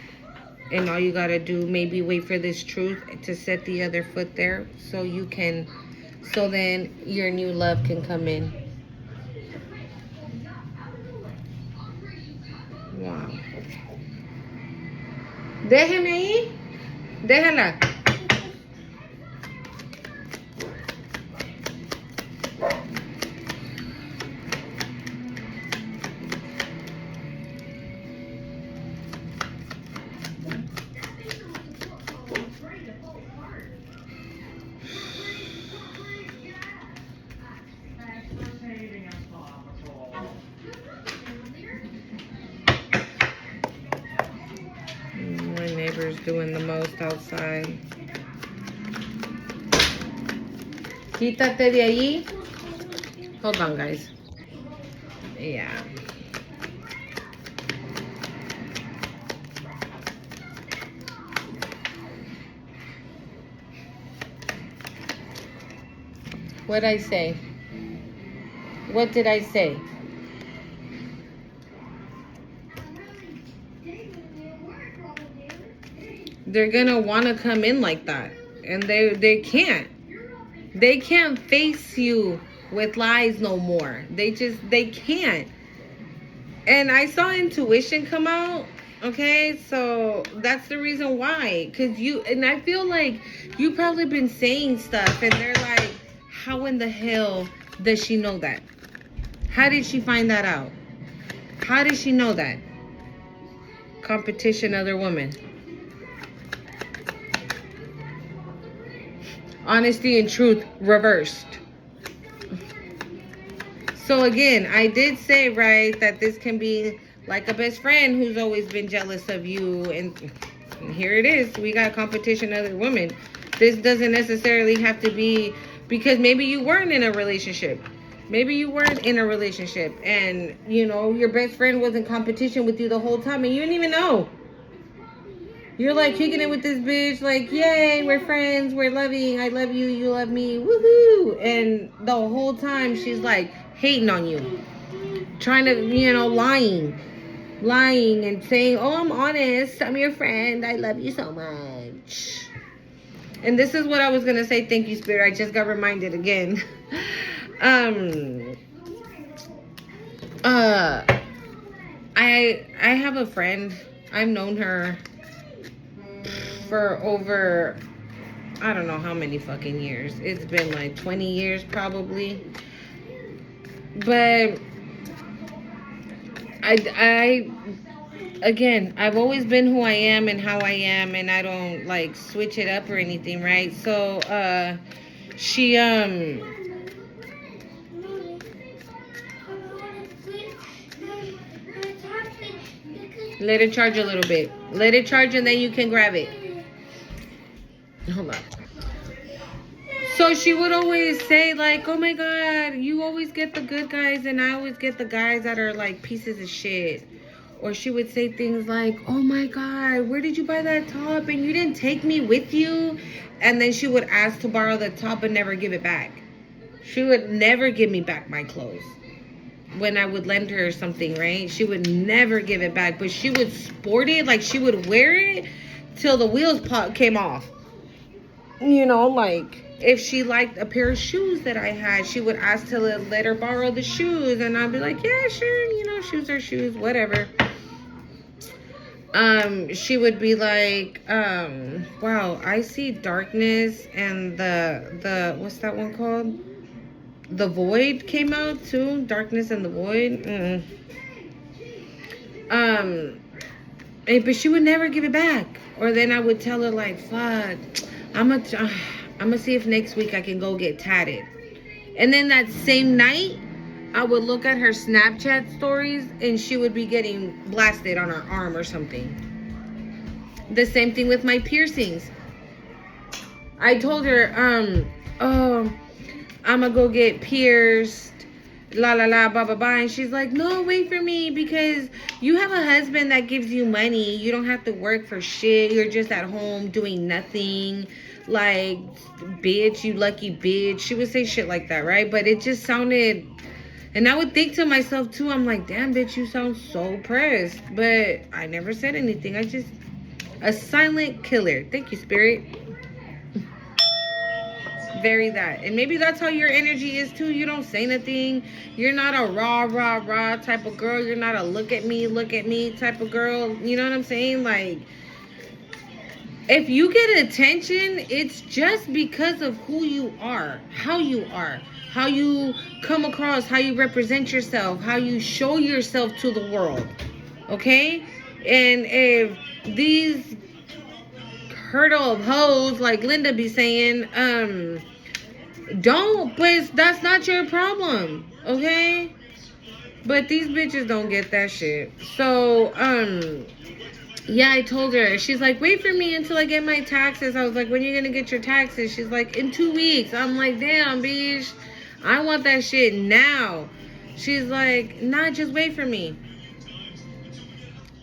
And all you gotta do, maybe wait for this truth to set the other foot there so you can, so then your new love can come in. Wow. Déjeme ahí. Déjala. My neighbor's doing the most outside. Quítate de allí. Hold on, guys. Yeah. What'd I say? What did I say? They're gonna want to come in like that, and they can't. They can't face you with lies no more. They can't. And I saw intuition come out. Okay, so that's the reason why. Cause and I feel like you probably been saying stuff, and they're like, how in the hell does she know that? How did she find that out? How did she know that? Competition, other woman. Honesty and truth reversed. So again, I did say, right, that this can be like a best friend who's always been jealous of you. And here it is. We got competition, other women. This doesn't necessarily have to be because maybe you weren't in a relationship. Maybe you weren't in a relationship. And, you know, your best friend was in competition with you the whole time. And you didn't even know. You're like kicking it with this bitch, like, yay, we're friends, we're loving, I love you, you love me, woohoo. And the whole time she's like hating on you, trying to, you know, lying and saying, oh, I'm honest, I'm your friend, I love you so much. And this is what I was gonna say. Thank you, Spirit. I just got reminded again. I have a friend. I've known her for over, I don't know how many fucking years. It's been like 20 years probably. But again, I've always been who I am and how I am, and I don't like switch it up or anything, right? So she let it charge a little bit. Let it charge and then you can grab it. Hold on. So she would always say like, oh my God, you always get the good guys and I always get the guys that are like pieces of shit. Or she would say things like, oh my God, where did you buy that top? And you didn't take me with you. And then she would ask to borrow the top and never give it back. She would never give me back my clothes. When I would lend her something, right? She would never give it back. But she would sport it, like she would wear it till the wheels came off. You know, like if she liked a pair of shoes that I had, she would ask to let her borrow the shoes, and I'd be like, yeah, sure, you know, shoes are shoes, whatever. She would be like, wow, I see darkness, and the what's that one called? The Void came out too. Darkness and the Void. But she would never give it back. Or then I would tell her like, fuck, I'm gonna see if next week I can go get tatted. And then that same night, I would look at her Snapchat stories and she would be getting blasted on her arm or something. The same thing with my piercings. I told her, oh, I'm gonna go get pierced, la la la, blah blah blah. And she's like, no, wait for me, because you have a husband that gives you money. You don't have to work for shit. You're just at home doing nothing. Like, bitch, you lucky bitch. She would say shit like that, right? But it just sounded, and I would think to myself too, I'm like, damn, bitch, you sound so pressed. But I never said anything. I just, a silent killer. Thank you, Spirit. Very that. And maybe that's how your energy is too. You don't say nothing. You're not a rah type of girl. You're not a look at me type of girl. You know what I'm saying? Like, if you get attention, it's just because of who you are, how you come across, how you represent yourself, how you show yourself to the world. Okay? And if these hurdle of hoes, like Linda be saying, don't, but that's not your problem, okay? But these bitches don't get that shit. So, yeah, I told her. She's like, wait for me until I get my taxes. I was like, when are you gonna get your taxes? She's like, in 2 weeks. I'm like, damn, bitch, I want that shit now. She's like, nah, just wait for me.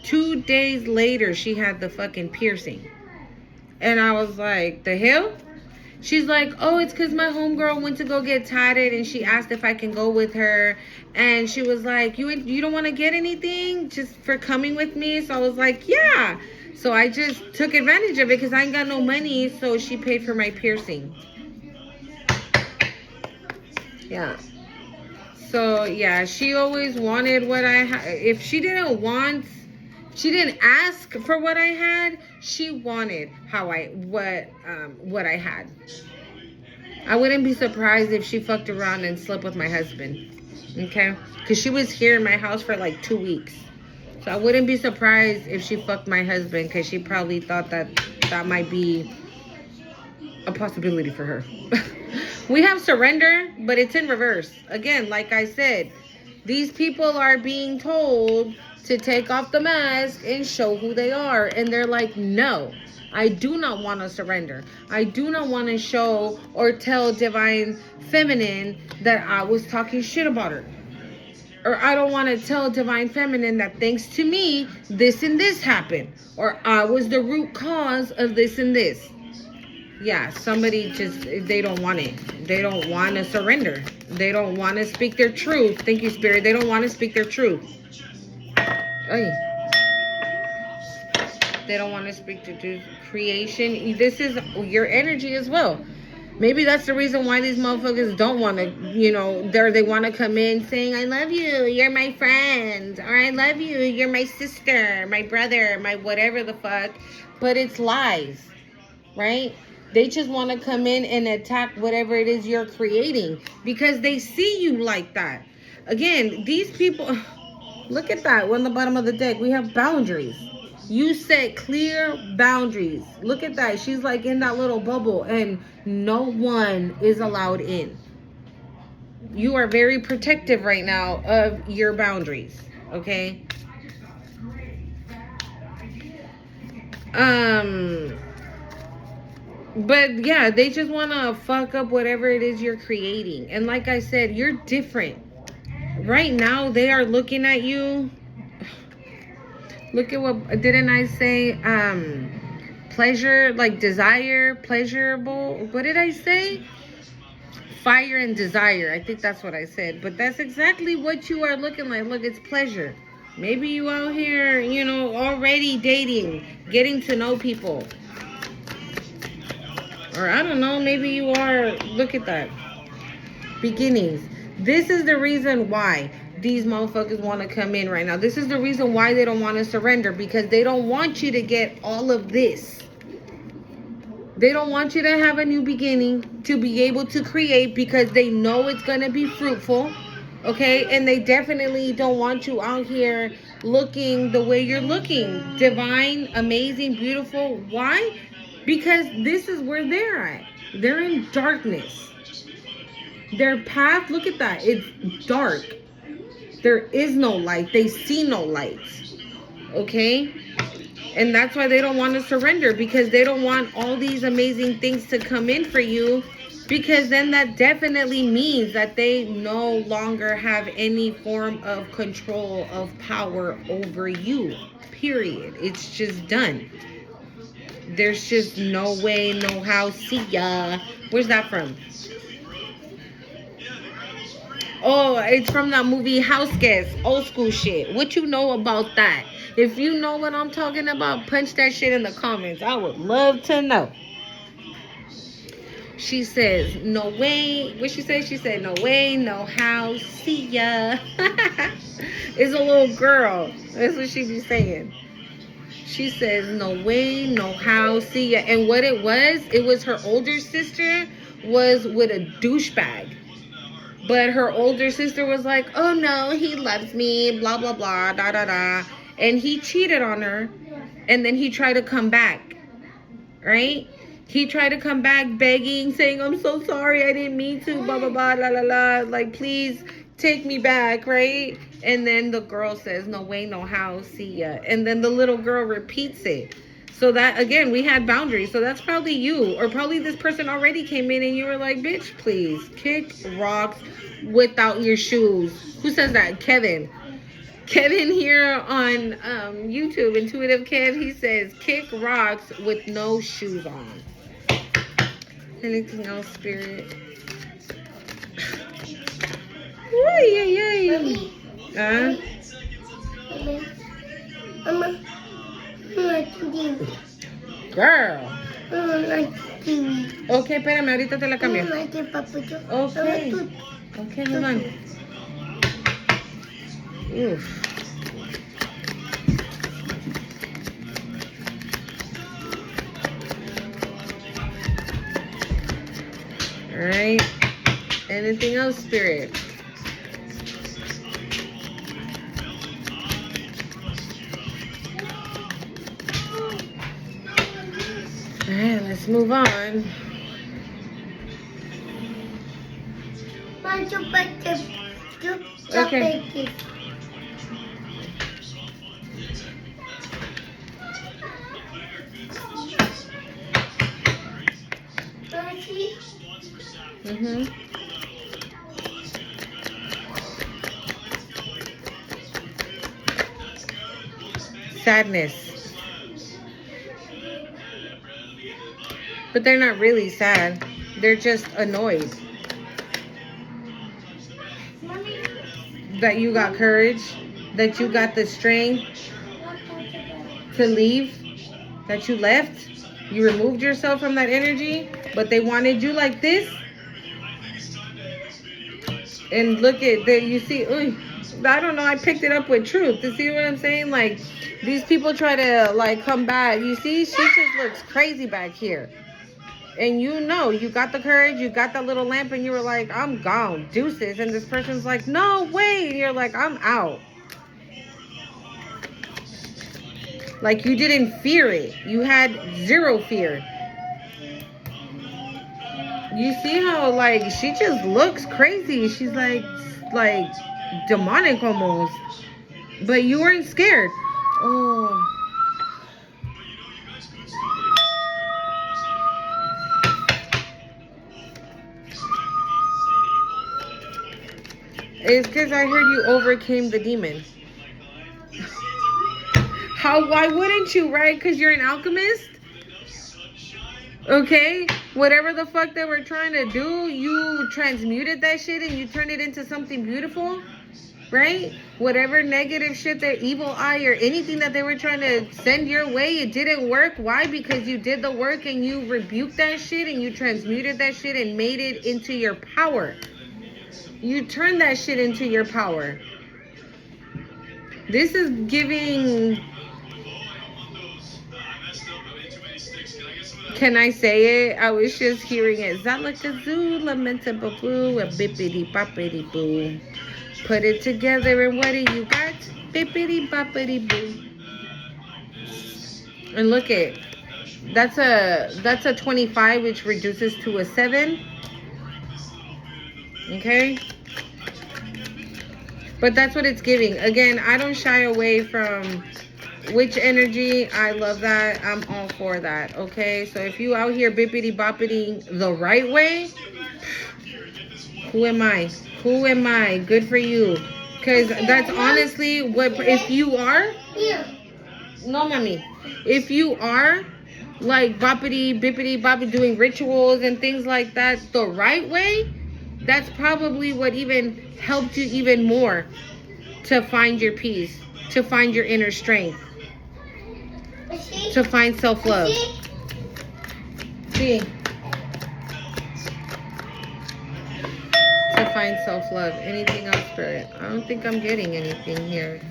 2 days later, she had the fucking piercing. And I was like, the hell? She's like, oh, it's because my homegirl went to go get tatted, and she asked if I can go with her. And she was like, you don't want to get anything just for coming with me? So I was like, yeah. So I just took advantage of it because I ain't got no money. So she paid for my piercing. Yeah. So, yeah, she always wanted what I had. If she didn't ask for what I had, she wanted what I had. I wouldn't be surprised if she fucked around and slept with my husband. Okay? Because she was here in my house for like 2 weeks. So I wouldn't be surprised if she fucked my husband, because she probably thought that might be a possibility for her. We have surrender, but it's in reverse. Again, like I said, these people are being told to take off the mask and show who they are. And they're like, no, I do not want to surrender. I do not want to show or tell Divine Feminine that I was talking shit about her. Or I don't want to tell Divine Feminine that thanks to me, this and this happened. Or I was the root cause of this and this. Yeah, somebody just, they don't want it. They don't want to surrender. They don't want to speak their truth. Thank you, Spirit. They don't want to speak their truth. Ay. They don't want to speak to creation. This is your energy as well. Maybe that's the reason why these motherfuckers don't want to, they want to come in saying, I love you, you're my friend. Or I love you, you're my sister, my brother, my whatever the fuck. But it's lies, right? They just want to come in and attack whatever it is you're creating because they see you like that. Again, these people, look at that. We're on the bottom of the deck. We have boundaries. You set clear boundaries. Look at that. She's like in that little bubble and no one is allowed in. You are very protective right now of your boundaries. Okay? But yeah, they just want to fuck up whatever it is you're creating. And like I said, you're different. Right now, they are looking at you. Look at what, didn't I say? Pleasure, like desire, pleasurable. What did I say? Fire and desire. I think that's what I said. But that's exactly what you are looking like. Look, it's pleasure. Maybe you out here, already dating, getting to know people. Or I don't know, maybe you are. Look at that. Beginnings. This is the reason why these motherfuckers want to come in right now. This is the reason why they don't want to surrender, because they don't want you to get all of this. They don't want you to have a new beginning, to be able to create, because they know it's going to be fruitful. Okay? And they definitely don't want you out here looking the way you're looking. Divine, amazing, beautiful. Why? Because this is where they're at. They're in darkness. Their path, look at that. It's dark. There is no light. They see no light. Okay? And that's why they don't want to surrender, because they don't want all these amazing things to come in for you, because then that definitely means that they no longer have any form of control of power over you. Period. It's just done. There's just no way, no how. See ya. Where's that from? Oh, it's from that movie House Guest. Old school shit. What you know about that? If you know what I'm talking about, punch that shit in the comments. I would love to know. She says, no way. What she say? She said, no way, no how. See ya. It's a little girl. That's what she be saying. She says, no way, no how. See ya. And what it was her older sister was with a douchebag. But her older sister was like, oh no, he loves me, blah, blah, blah, da, da, da. And he cheated on her. And then he tried to come back. Right? He tried to come back begging, saying, I'm so sorry, I didn't mean to, blah, blah, blah, la, la, la. Like, please take me back, right? And then the girl says, no way, no how, see ya. And then the little girl repeats it. So that, again, we had boundaries. So that's probably you. Or probably this person already came in and you were like, bitch, please, kick rocks without your shoes. Who says that? Kevin. Kevin here on YouTube, Intuitive Kev, he says, kick rocks with no shoes on. Anything else, Spirit? Yay. Mama, Girl. Ok, espérame, ahorita te la cambio. Okay. Okay, hold on. Oof. All right. Anything else, Spirit? All right, let's move on. Okay. Sadness. But they're not really sad. They're just annoyed that you got courage, that you got the strength to leave, that you left. You removed yourself from that energy, but they wanted you like this. And look at that, you see, I don't know, I picked it up with truth. You see what I'm saying? Like, these people try to, like, come back. You see, she just looks crazy back here. And you know, you got the courage, you got that little lamp, and you were like, I'm gone, deuces. And this person's like, no, wait. And you're like, I'm out. Like, you didn't fear it. You had zero fear. You see how, like, she just looks crazy. She's like demonic almost. But you weren't scared. Oh. It's because I heard you overcame the demon. Why wouldn't you, right? Because you're an alchemist? Okay? Whatever the fuck they were trying to do, you transmuted that shit and you turned it into something beautiful? right? Whatever negative shit, their evil eye or anything that they were trying to send your way, it didn't work. Why? Because you did the work and you rebuked that shit and you transmuted that shit and made it into your power. You turned that shit into your power. This is giving... Can I say it? I was just hearing it. Zalakazoo, lamentaboo, a bippity boppity boo. Put it together and what do you got? Bippity boppity boo. And look it. That's a 25, which reduces to a 7. Okay? But that's what it's giving. Again, I don't shy away from witch energy. I love that. I'm all for that. Okay? So if you out here bippity boppity the right way, who am I? Who am I? Good for you. Because that's honestly what, if you are, no, mommy. If you are like boppity, bippity, boppity, doing rituals and things like that the right way, that's probably what even helped you even more to find your peace, to find your inner strength, to find self-love. See? To find self-love. Anything else, Spirit? I don't think I'm getting anything here.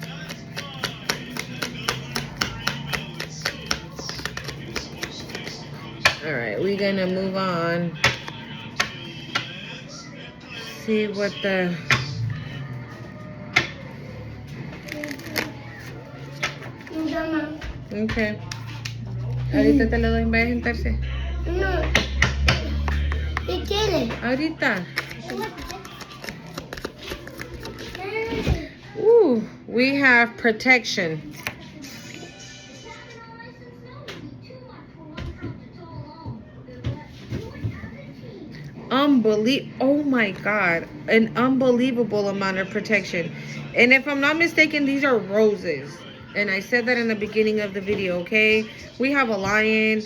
Alright, we're gonna move on. See what the... Okay. Ahorita te lo doy. Vaya a sentarse. No. ¿Qué quieres? Ahorita. Ooh, we have protection. Oh my God, an unbelievable amount of protection. And if I'm not mistaken, these are roses. And I said that in the beginning of the video, okay? We have a lion.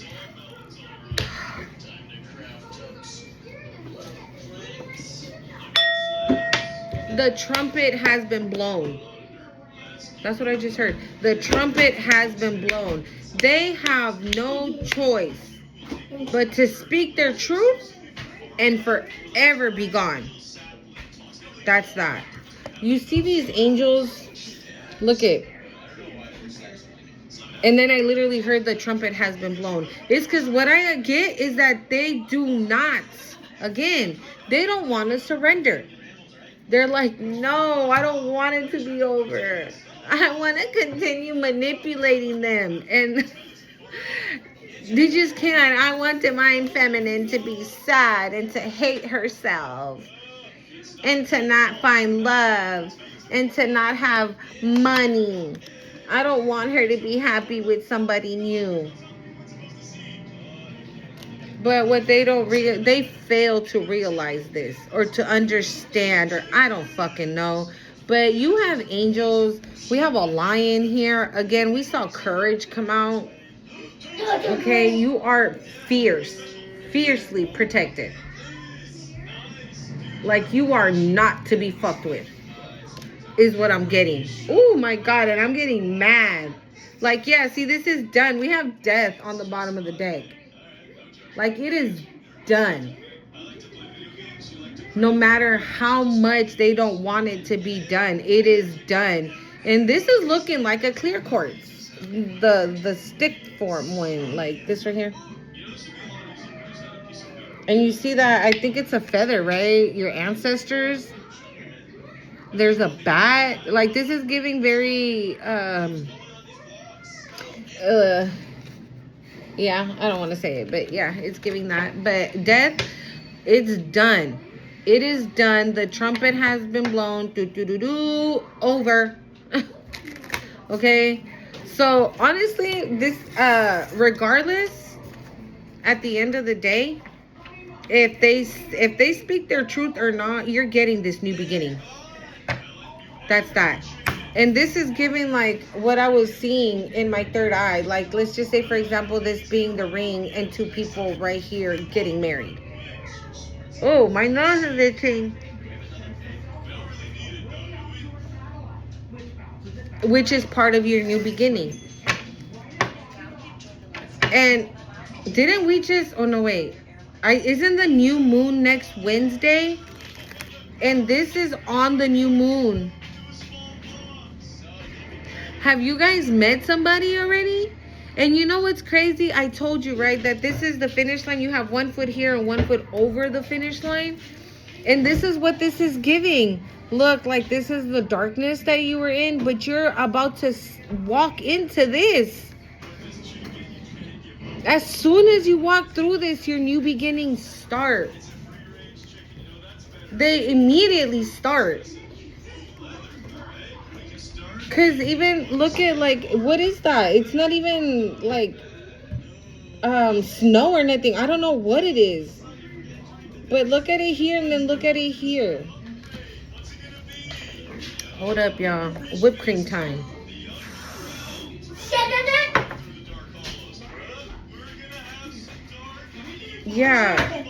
The trumpet has been blown. That's what I just heard. The trumpet has been blown. They have no choice but to speak their truth and forever be gone. That's that. You see these angels? Look it. And then I literally heard the trumpet has been blown. It's because what I get is that they do not, again, they don't want to surrender. They're like, no, I don't want it to be over. I want to continue manipulating them. And they just can't. I want Divine Feminine to be sad and to hate herself. And to not find love. And to not have money. I don't want her to be happy with somebody new. But what they don't they fail to realize this or to understand, or I don't fucking know. But you have angels. We have a lion here. Again, we saw courage come out. Okay, you are fiercely protected. Like you are not to be fucked with. Is what I'm getting. Oh my God, and I'm getting mad. Like, yeah, see, this is done. We have death on the bottom of the deck. Like, it is done. No matter how much they don't want it to be done, it is done. And this is looking like a clear quartz. The stick form one, like this right here. And you see that, I think it's a feather, right? Your ancestors. There's a bat. Like, this is giving very, yeah, I don't want to say it, but yeah, it's giving that. But death, it's done. It is done. The trumpet has been blown. Over. Okay? So, honestly, this, regardless, at the end of the day, if they speak their truth or not, you're getting this new beginning. That's that. And this is giving like what I was seeing in my third eye. Like, let's just say, for example, this being the ring and two people right here getting married. Oh, my nose is itching. which is part of your new beginning. And didn't we just, oh no, wait. Isn't the new moon next Wednesday? And this is on the new moon. Have you guys met somebody already? And you know what's crazy? I told you, right, that this is the finish line. You have 1 foot here and 1 foot over the finish line. And this is what this is giving. Look, like this is the darkness that you were in, but you're about to walk into this. As soon as you walk through this, your new beginnings start. They immediately start. Because even look at, like, what is that? It's not even like snow or nothing. I don't know what it is. But look at it here and then look at it here. Hold up, y'all. Whipped cream time. Yeah.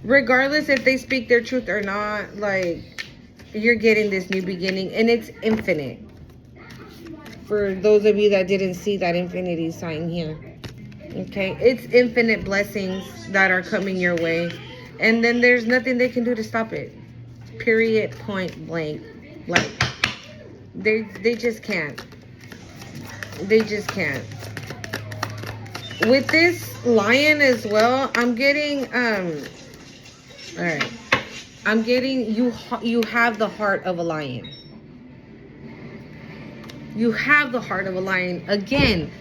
Regardless if they speak their truth or not, like, you're getting this new beginning, and it's infinite. For those of you that didn't see that infinity sign here. Okay, it's infinite blessings that are coming your way, and then there's nothing they can do to stop it. Period, point blank. Like, they just can't. They just can't. With this lion as well, I'm getting all right, I'm getting you have the heart of a lion. You have the heart of a lion. Again,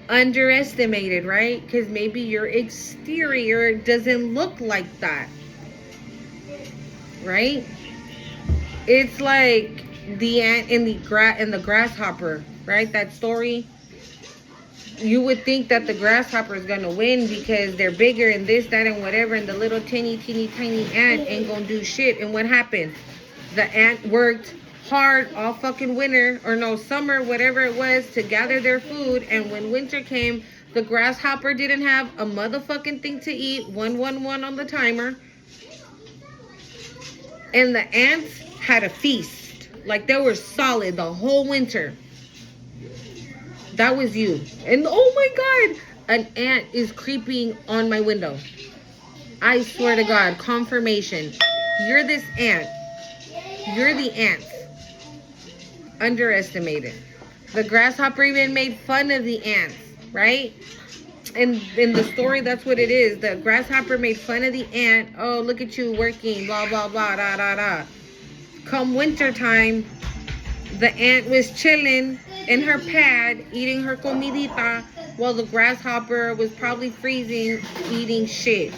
underestimated, right? Because maybe your exterior doesn't look like that, right? It's like the ant and the grasshopper, right? That story. You would think that the grasshopper is gonna win because they're bigger and this, that, and whatever, and the little teeny tiny ant ain't gonna do shit. And what happened? The ant worked hard all fucking winter, or no, summer, whatever it was, to gather their food. And when winter came, the grasshopper didn't have a motherfucking thing to eat. 111 on the timer. And the ants had a feast. Like, they were solid the whole winter. That was you. And oh my God, an ant is creeping on my window. I swear to God, confirmation. You're this ant. You're the ants. Underestimated. The grasshopper even made fun of the ants, right? And in the story, that's what it is. The grasshopper made fun of the ant. Oh, look at you working, blah, blah, blah, da, da, da. Come winter time, the ant was chilling in her pad, eating her comidita, while the grasshopper was probably freezing, eating shit.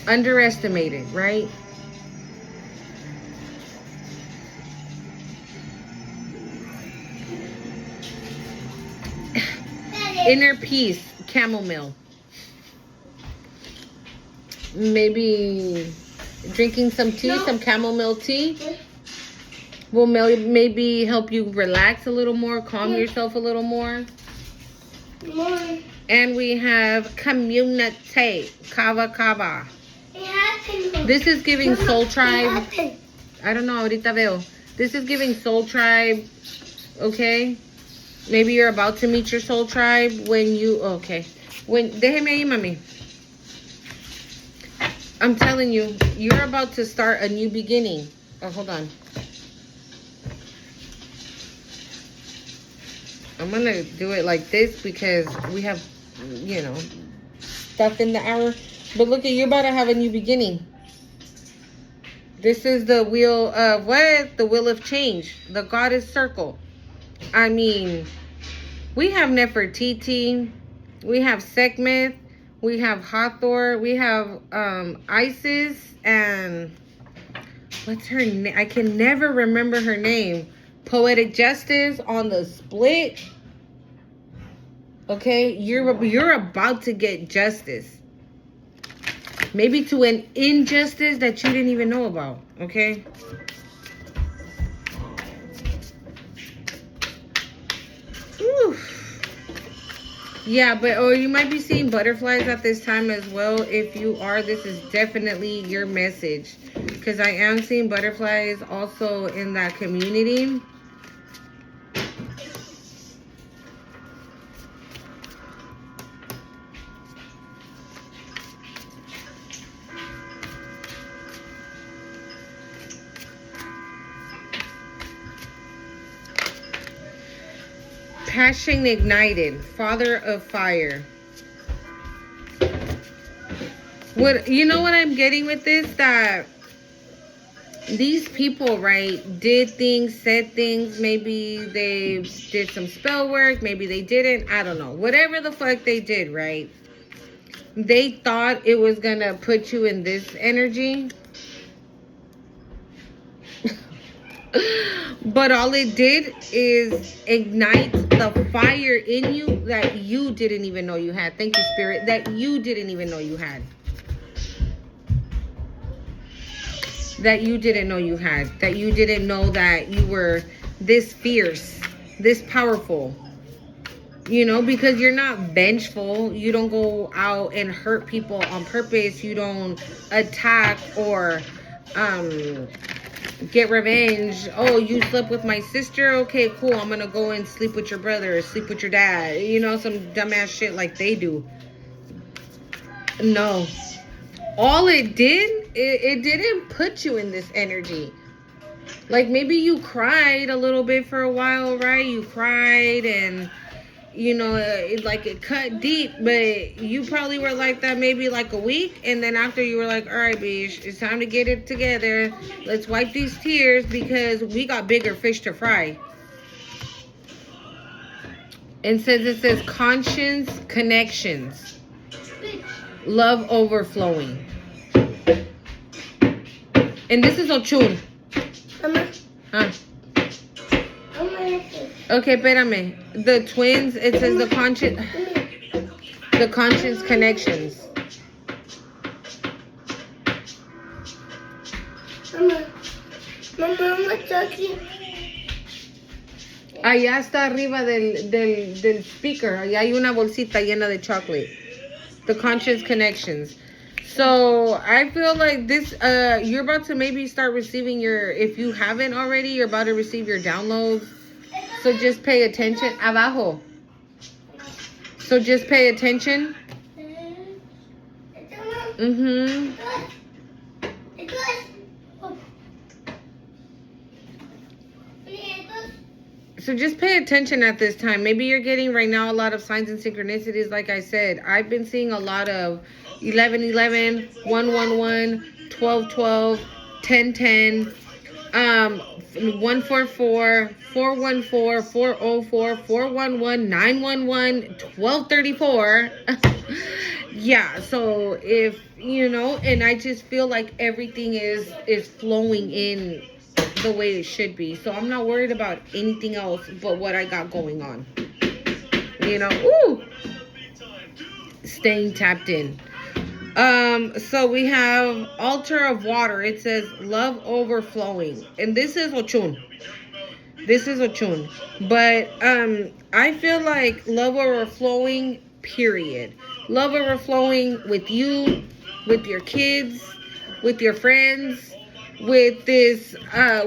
Underestimated, right? Inner peace, chamomile. Maybe drinking some tea, some chamomile tea, will maybe help you relax a little more, calm yourself a little more. And we have community, kava. This is giving soul tribe. I don't know, ahorita veo. This is giving soul tribe, okay? Maybe you're about to meet your soul tribe when you, okay. Déjeme ahí, mami. I'm telling you, you're about to start a new beginning. Oh, hold on. I'm going to do it like this because we have, you know, stuff in the hour. But look, you're about to have a new beginning. This is the wheel of what? The wheel of change. The goddess circle. I mean, we have Nefertiti. We have Sekhmet. We have Hathor. We have Isis. And what's her name? I can never remember her name. Poetic Justice on the split. Okay, you're about to get justice. Maybe to an injustice that you didn't even know about. Okay. Oof. Yeah, but or you might be seeing butterflies at this time as well. If you are, this is definitely your message. Because I am seeing butterflies also in that community. Passion ignited. Father of fire. What you know what I'm getting with this? That these people, right, did things, said things. Maybe they did some spell work. Maybe they didn't. I don't know. Whatever the fuck they did, right? They thought it was gonna put you in this energy. But all it did is ignite the fire in you that you didn't even know you had. Thank you, Spirit. That you didn't even know you had. That you didn't know you had. That you didn't know that you were this fierce, this powerful. You know, because you're not vengeful. You don't go out and hurt people on purpose. You don't attack or get revenge. Oh, you slept with my sister? Okay, cool. I'm gonna go and sleep with your brother or sleep with your dad. You know, some dumbass shit like they do. No. All it did, it didn't put you in this energy. Like maybe you cried a little bit for a while, right? You cried and you know, it cut deep, but you probably were like that maybe like a week, and then after you were like, all right, bitch, it's time to get it together. Let's wipe these tears because we got bigger fish to fry. And it says conscience connections, love overflowing. And this is Ochun. Mama. Huh? Mama. Okay, espérame. The twins, it says the conscience connections. Mama. Mama, talking. Allá está arriba del speaker. Allá hay una bolsita llena de chocolate. The conscience connections. So I feel like this, you're about to maybe start receiving your, if you haven't already, you're about to receive your downloads. So just pay attention. Abajo. So just pay attention. Mm-hmm. So just pay attention at this time. Maybe you're getting right now a lot of signs and synchronicities. Like I said, I've been seeing a lot of 1111, 111, 1212, 1010, 144, 414, 404, 411, 911, 1234. Yeah, so if, you know, and I just feel like everything is flowing in the way it should be. So I'm not worried about anything else but what I got going on. You know, ooh, staying tapped in. So we have altar of water. It says love overflowing, and this is Ochun. This is Ochun. But I feel like love overflowing, period. Love overflowing with you, with your kids, with your friends, with this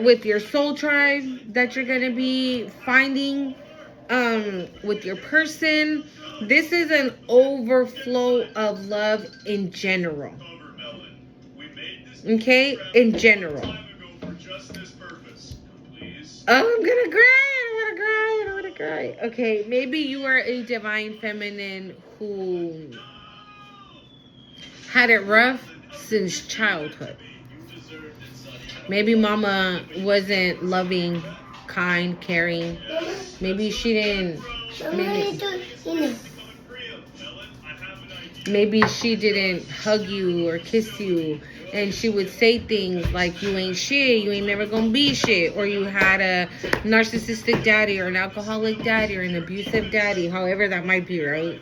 with your soul tribe that you're gonna be finding, with your person. This is an overflow of love in general. Okay, in general. Oh, I'm gonna cry. I wanna cry. Okay, maybe you are a divine feminine who had it rough since childhood. Maybe mama wasn't loving, kind, caring. Maybe she didn't. Maybe she didn't hug you or kiss you, and she would say things like, you ain't shit, you ain't never gonna be shit, or you had a narcissistic daddy or an alcoholic daddy or an abusive daddy, however that might be, right?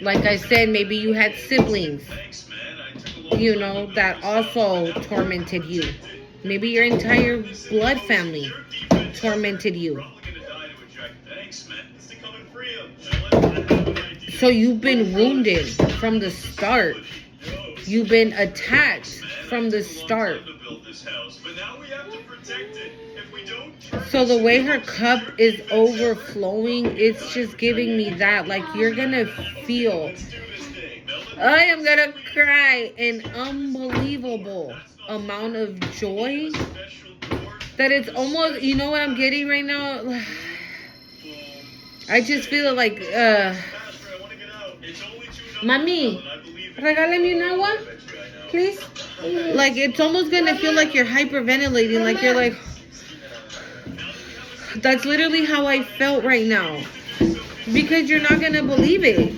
Like I said, maybe you had siblings, you know, that also tormented you. Maybe your entire blood family tormented you. So you've been wounded from the start. You've been attacked from the start. So the way her cup is overflowing, it's just giving me that. Like you're gonna feel, I am gonna cry, an unbelievable amount of joy that it's almost, you know what I'm getting right now? I just feel like, Mami, regálame un agua, please. Like, it's almost gonna feel like you're hyperventilating, like you're like, that's literally how I felt right now. Because you're not gonna believe it.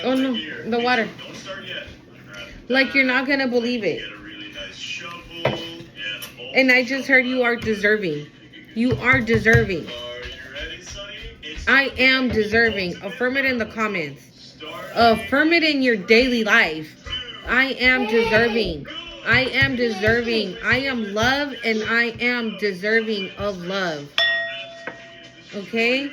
Oh no, the water. Like you're not gonna believe it. And I just heard you are deserving. You are deserving. I am deserving. Affirm it in the comments. Affirm it in your daily life. I am deserving. I am deserving. I am loved and I am deserving of love. Okay?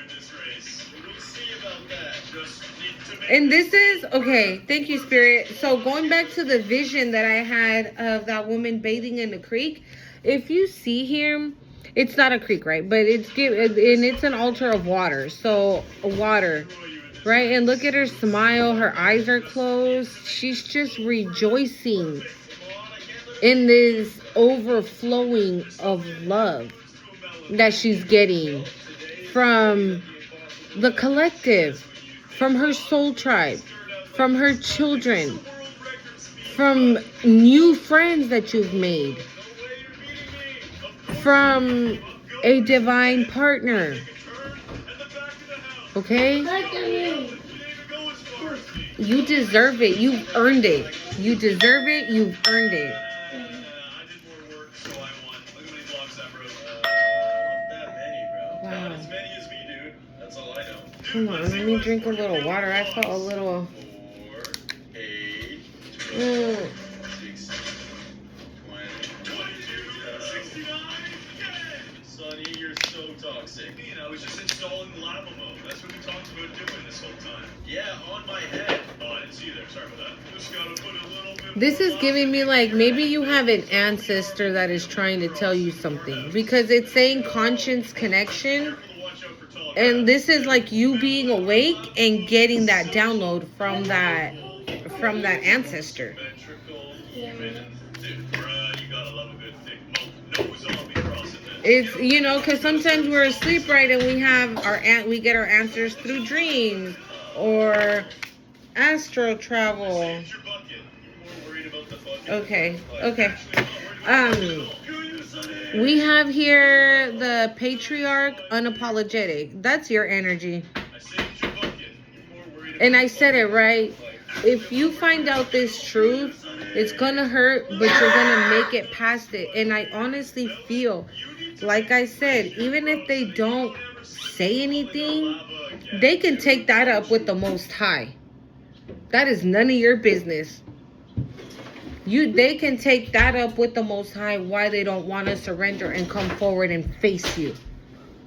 And this is, okay, thank you, Spirit. So going back to the vision that I had of that woman bathing in the creek, if you see here, it's not a creek, right? But it's an altar of water. So water, right? And look at her smile. Her eyes are closed. She's just rejoicing in this overflowing of love that she's getting from the collective, from her soul tribe, from her children, from new friends that you've made, from a divine partner. Okay? You deserve it. You've earned it. You deserve it. You've earned it. Wow. Come on, let me drink a little water. I felt a little... Sonny, you're so toxic. I was just installing the lava mode. That's what we talked about doing this whole time. Yeah, on my head. Oh, I didn't see you there. Sorry about that. Just gotta put a little bit. This is giving me like maybe you have an ancestor that is trying to tell you something, because it's saying conscience connection. And this is like you being awake and getting that download from that ancestor. It's, you know, because sometimes we're asleep, right, and we get our answers through dreams or astral travel. Okay. We have here the patriarch, unapologetic. That's your energy. And I said it right. If you find out this truth, it's gonna hurt, but you're gonna make it past it. And I honestly feel, like I said, even if they don't say anything, they can take that up with the Most High. That is none of your business. They can take that up with the Most High, why they don't want to surrender and come forward and face you.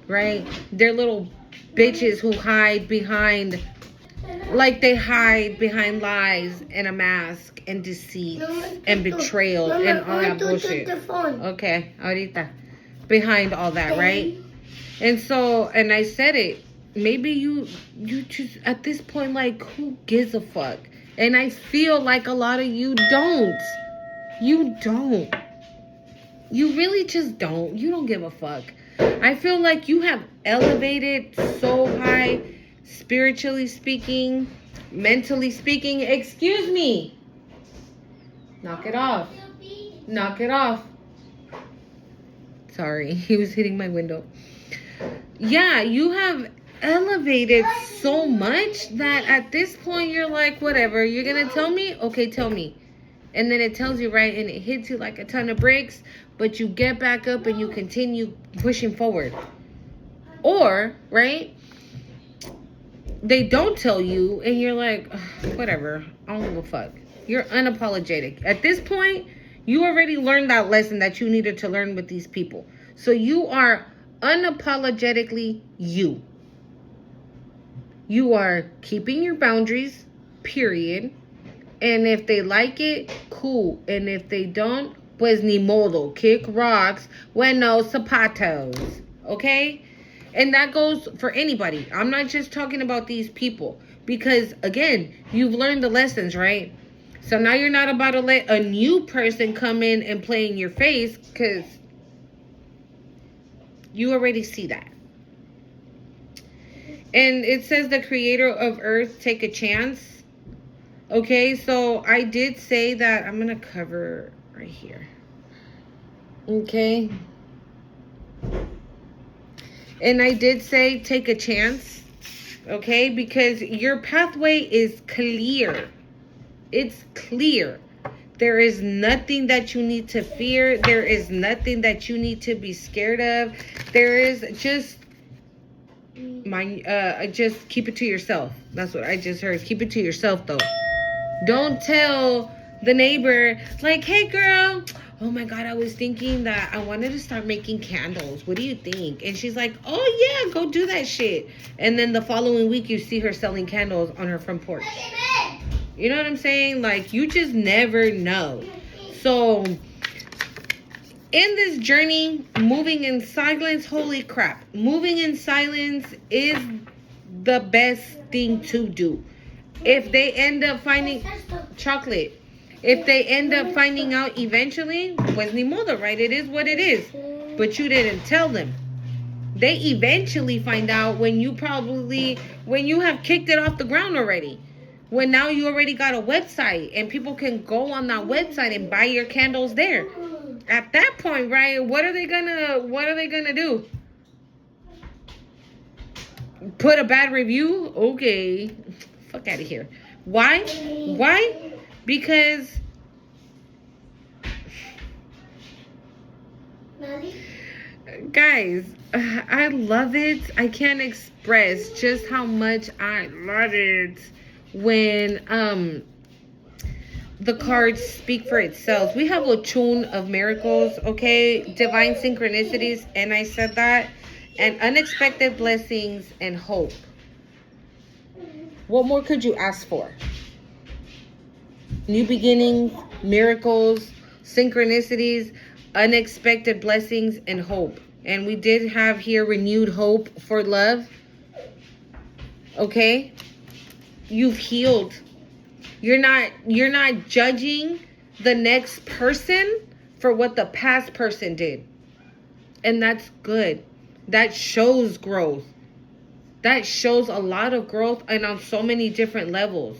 Right? They're little bitches who hide behind, like they hide behind lies and a mask and deceit and betrayal and all that bullshit. Okay, ahorita. Behind all that, right? And so, and I said it, maybe you just, at this point, like, who gives a fuck? And I feel like a lot of you don't. You don't. You really just don't. You don't give a fuck. I feel like you have elevated so high, spiritually speaking, mentally speaking. Excuse me. Knock it off. Knock it off. Sorry, he was hitting my window. Yeah, you have elevated so much that at this point you're like, whatever, you're gonna tell me? Okay, tell me. And then it tells you, right, and it hits you like a ton of bricks, but you get back up and you continue pushing forward. Or, right, they don't tell you and you're like, whatever, I don't give a fuck. You're unapologetic. At this point, you already learned that lesson that you needed to learn with these people. So you are unapologetically you. You are keeping your boundaries, period. And if they like it, cool. And if they don't, pues ni modo. Kick rocks when no zapatos. Okay? And that goes for anybody. I'm not just talking about these people. Because, again, you've learned the lessons, right? So now you're not about to let a new person come in and play in your face, because you already see that. And it says the creator of Earth take a chance. Okay, so I did say that. I'm going to cover right here. Okay. And I did say take a chance. Okay, because your pathway is clear. It's clear. There is nothing that you need to fear. There is nothing that you need to be scared of. There is just just keep it to yourself. That's what I just heard. Keep it to yourself, though. Don't tell the neighbor, like, hey, girl, oh my God, I was thinking that I wanted to start making candles. What do you think? And she's like, oh, yeah, go do that shit. And then the following week, you see her selling candles on her front porch. You know what I'm saying? Like, you just never know. So, in this journey, moving in silence, holy crap. Moving in silence is the best thing to do. If they end up finding chocolate, if they end up finding out eventually, pues ni modo, right? It is what it is. But you didn't tell them. They eventually find out when you have kicked it off the ground already. When now you already got a website and people can go on that website and buy your candles there. At that point, right? What are they gonna do? Put a bad review? Okay. Fuck out of here. Why? Why? Because guys, I love it. I can't express just how much I love it when the cards speak for itself. We have Ochun of miracles, okay? Divine synchronicities, and I said that, and unexpected blessings and hope. What more could you ask for? New beginnings, miracles, synchronicities, unexpected blessings, and hope. And we did have here renewed hope for love. Okay? You've healed. You're not judging the next person for what the past person did. And that's good. That shows growth. That shows a lot of growth, and on so many different levels.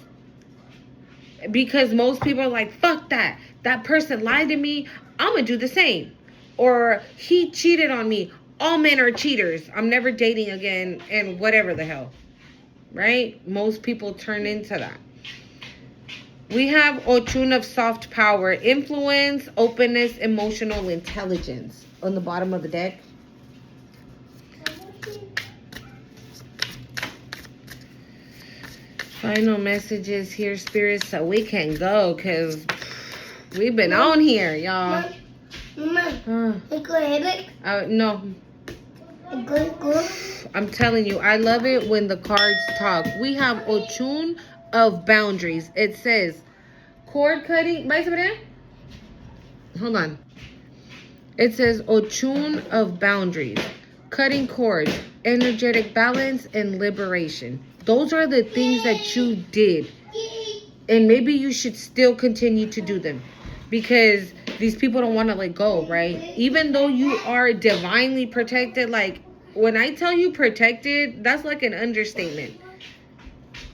Because most people are like, fuck that. That person lied to me. I'm going to do the same. Or he cheated on me. All men are cheaters. I'm never dating again, and whatever the hell. Right? Most people turn into that. We have Ochun of soft power, influence, openness, emotional intelligence on the bottom of the deck. Final messages here, spirits, so we can go, because we've been on here, y'all. Mama, No. I'm telling you, I love it when the cards talk. We have Ochun of boundaries. It says, cord cutting. Hold on. It says Ochun of boundaries, cutting cords, energetic balance, and liberation. Those are the things that you did. And maybe you should still continue to do them. Because these people don't want to let go, right? Even though you are divinely protected, like, when I tell you protected, that's like an understatement.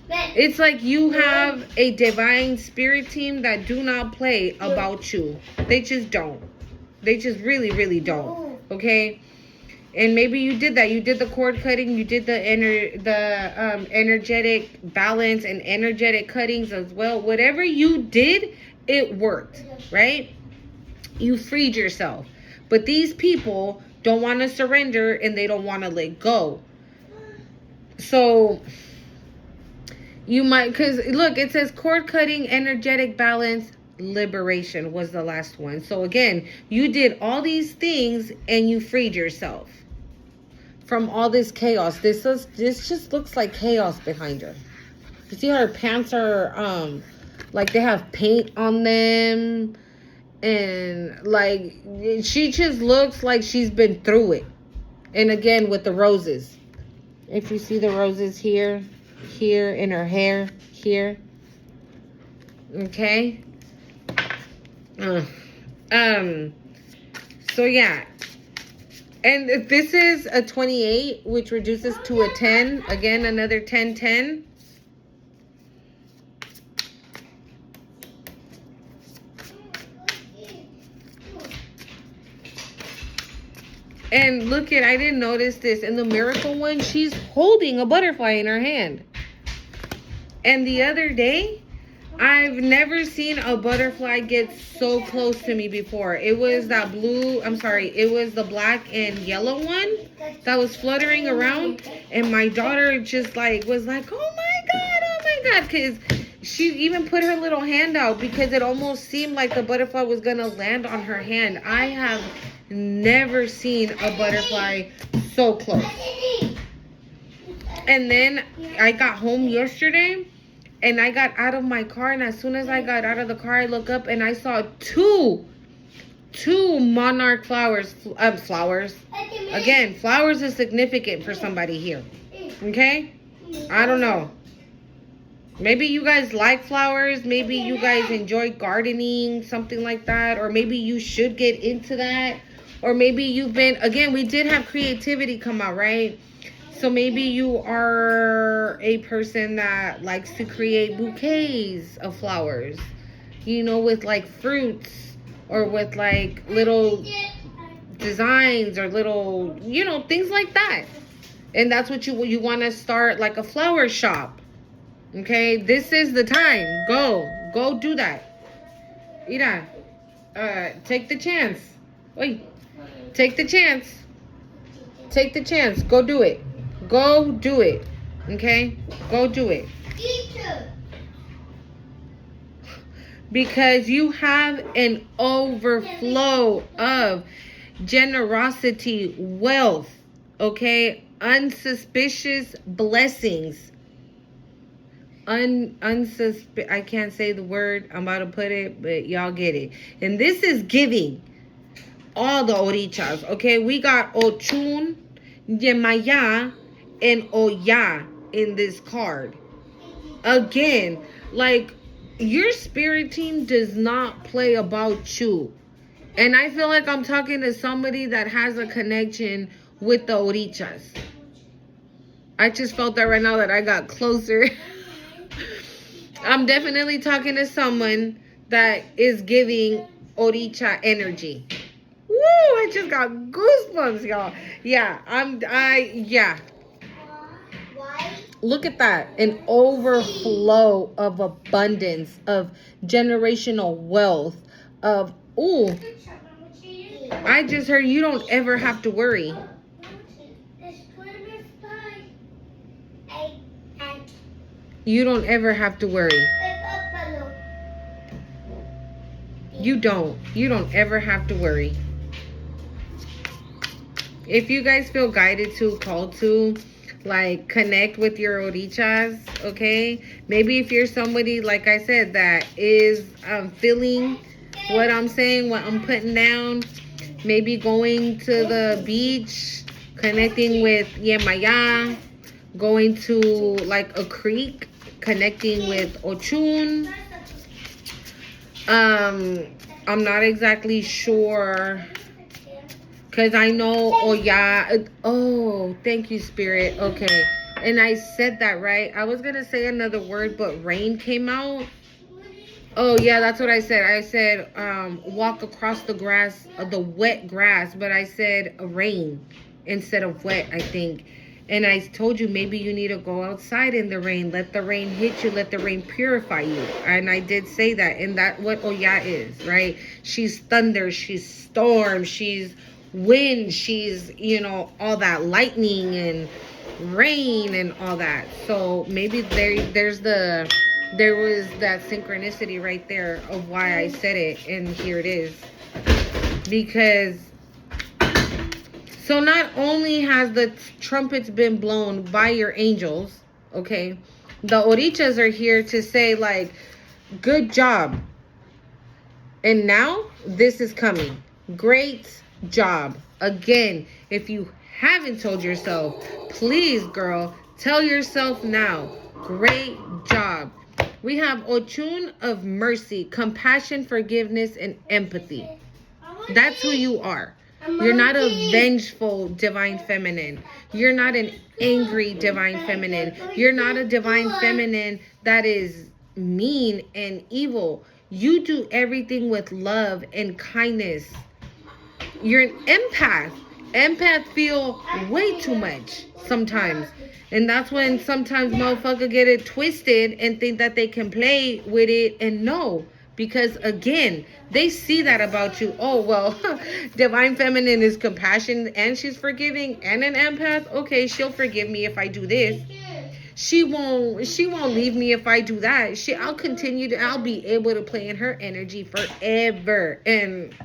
It's like you have a divine spirit team that do not play about you. They just don't. They just really, really don't. Okay? And maybe you did that. You did the cord cutting. You did the energetic balance and energetic cuttings as well. Whatever you did, it worked, right? You freed yourself. But these people don't want to surrender, and they don't want to let go. So you might, because look, it says cord cutting, energetic balance, liberation was the last one. So again, you did all these things and you freed yourself from all this chaos. This just looks like chaos behind her. You see how her pants are like they have paint on them, and like she just looks like she's been through it. And again with the roses, if you see the roses here in her hair, here, Okay. So yeah. And this is a 28, which reduces to a 10. Again, another 10, 10. And look at, I didn't notice this. In the miracle one, she's holding a butterfly in her hand. And the other day, I've never seen a butterfly get so close to me before. It was that blue, I'm sorry, it was the black and yellow one that was fluttering around. And my daughter just like, was like, oh my God. Because she even put her little hand out because it almost seemed like the butterfly was going to land on her hand. I have never seen a butterfly so close. And then I got home yesterday and I got out of my car, and as soon as I got out of the car, I look up and I saw two monarch flowers. Again, flowers is significant for somebody here. Okay? I don't know. Maybe you guys like flowers. Maybe you guys enjoy gardening, something like that. Or maybe you should get into that. Or maybe you've been, again, we did have creativity come out, right? So maybe you are a person that likes to create bouquets of flowers, you know, with like fruits or with like little designs or little, you know, things like that. And that's what you want to start, like a flower shop. Okay, this is the time. Go do that. Ira, take the chance. Wait, take the chance. Take the chance. Go do it. Go do it. Okay? Go do it. Because you have an overflow of generosity, wealth, okay? Unsuspicious blessings. I can't say the word. I'm about to put it, but y'all get it. And this is giving all the orichas, okay? We got Ochun, Yemaya, and Oya in this card. Again, like, your spirit team does not play about you. And I feel like I'm talking to somebody that has a connection with the orichas. I just felt that right now that I got closer. I'm definitely talking to someone that is giving oricha energy. Woo, I just got goosebumps, y'all. Yeah. Look at that. An overflow of abundance, of generational wealth, of, ooh. I just heard you don't ever have to worry. You don't ever have to worry. You don't ever have to worry. If you guys feel guided to, called to, like, connect with your orichas, okay? Maybe if you're somebody, like I said, that is feeling what I'm saying, what I'm putting down, maybe going to the beach, connecting with Yemaya, going to, like, a creek, connecting with Ochun. I'm not exactly sure, because I know Oya. Oh, thank you, Spirit. Okay. And I said that right. I was going to say another word, but rain came out. Oh, yeah, that's what I said. I said walk across the grass, the wet grass, but I said rain instead of wet, I think. And I told you maybe you need to go outside in the rain. Let the rain hit you. Let the rain purify you. And I did say that. And that's what Oya is, right? She's thunder. She's storm. She's wind. She's, you know, all that lightning and rain and all that. So maybe there was that synchronicity right there of why I said it. And here it is. Because... so not only has the trumpets been blown by your angels, okay, the orichas are here to say, like, good job. And now this is coming. Great job. Again, if you haven't told yourself, please, girl, tell yourself now. Great job. We have Ochun of mercy, compassion, forgiveness, and empathy. That's who you are. You're not a vengeful divine feminine. You're not an angry divine feminine. You're not a divine feminine that is mean and evil. You do everything with love and kindness. You're an empath. Empaths feel way too much sometimes. And that's when sometimes motherfuckers get it twisted and think that they can play with it, and no. Because again, they see that about you. Oh, well, divine feminine is compassion and she's forgiving and an empath. Okay, she'll forgive me if I do this. She won't leave me if I do that. I'll be able to play in her energy forever. And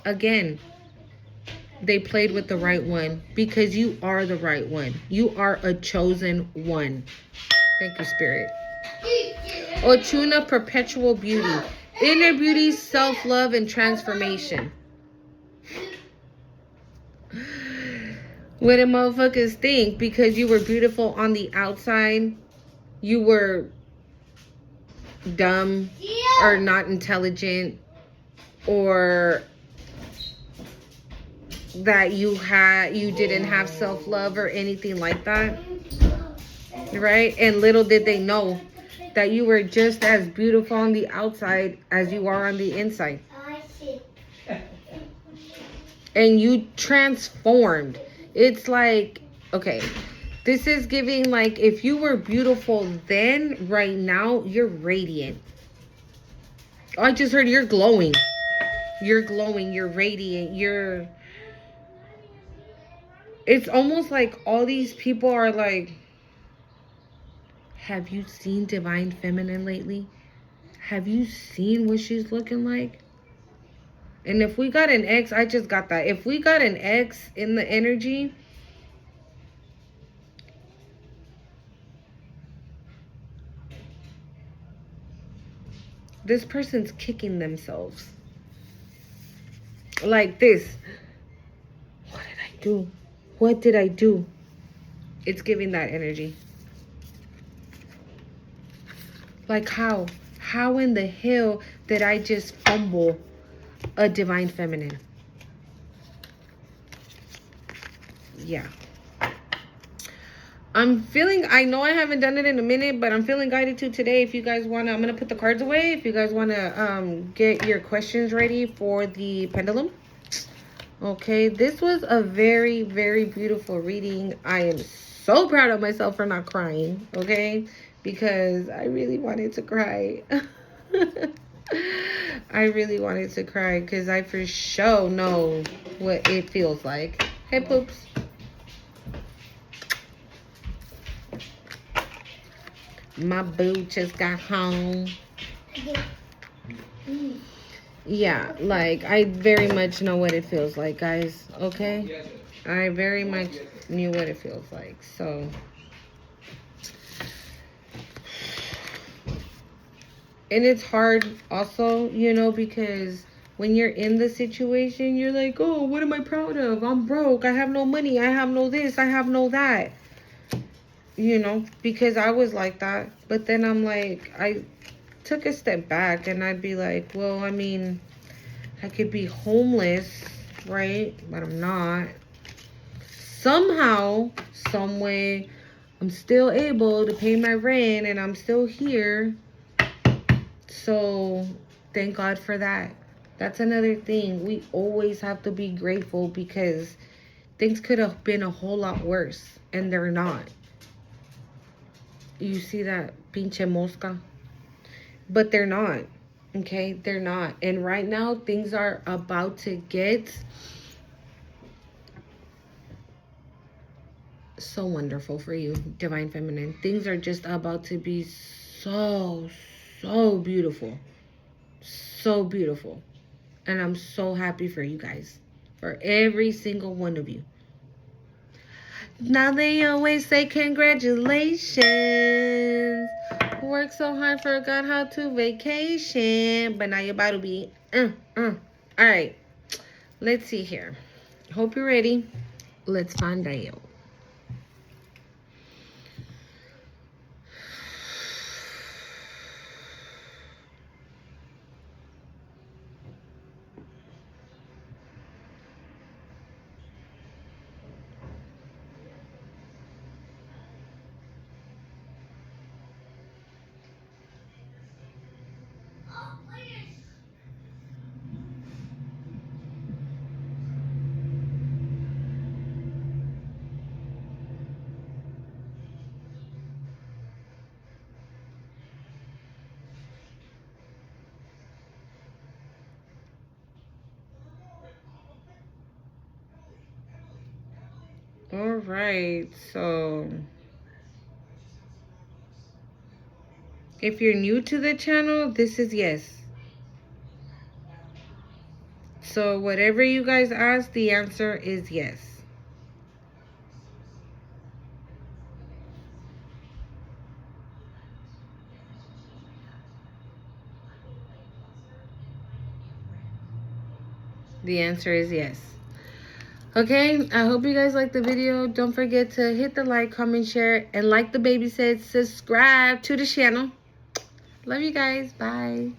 again, they played with the right one because you are the right one. You are a chosen one. Thank you, Spirit. Ochuna, perpetual beauty. Inner beauty, self-love, and transformation. What do motherfuckers think? Because you were beautiful on the outside, you were dumb or not intelligent, or that you didn't have self-love or anything like that, right? And little did they know that you were just as beautiful on the outside as you are on the inside. And you transformed. It's like, okay, this is giving like, if you were beautiful then, right now you're radiant. I just heard you're glowing. You're glowing, you're radiant, it's almost like all these people are like, have you seen divine feminine lately? Have you seen what she's looking like? And if we got an X, I just got that. If we got an X in the energy, this person's kicking themselves. Like this. What did I do? What did I do? It's giving that energy. Like how? How in the hell did I just fumble a divine feminine? Yeah. I'm feeling, I know I haven't done it in a minute, but I'm feeling guided to today. If you guys want to, I'm going to put the cards away. If you guys want to get your questions ready for the pendulum. Okay, this was a very, very beautiful reading. I am so proud of myself for not crying, okay? Because I really wanted to cry. I really wanted to cry because I for sure know what it feels like. Hey, Poops. My boo just got home. Yeah, like, I very much know what it feels like, guys, okay? I very much knew what it feels like, so. And it's hard also, you know, because when you're in the situation, you're like, oh, what am I proud of? I'm broke. I have no money. I have no this. I have no that. You know, because I was like that. But then I'm like, I took a step back and I'd be like, well, I mean, I could be homeless, right? But I'm not. Somehow, some way, I'm still able to pay my rent and I'm still here. So thank God for that. That's another thing. We always have to be grateful because things could have been a whole lot worse and they're not. You see that pinche mosca? But they're not. Okay? They're not. And right now things are about to get so wonderful for you, Divine Feminine. Things are just about to be so beautiful. So beautiful. And I'm so happy for you guys. For every single one of you. Now they always say congratulations. Work so hard, forgot how to vacation. But now you're about to be Alright. Let's see here. Hope you're ready. Let's find out. All right, so if you're new to the channel, this is yes. So whatever you guys ask, the answer is yes. The answer is yes. Okay, I hope you guys liked the video. Don't forget to hit the like, comment, share, and like the baby said, subscribe to the channel. Love you guys. Bye.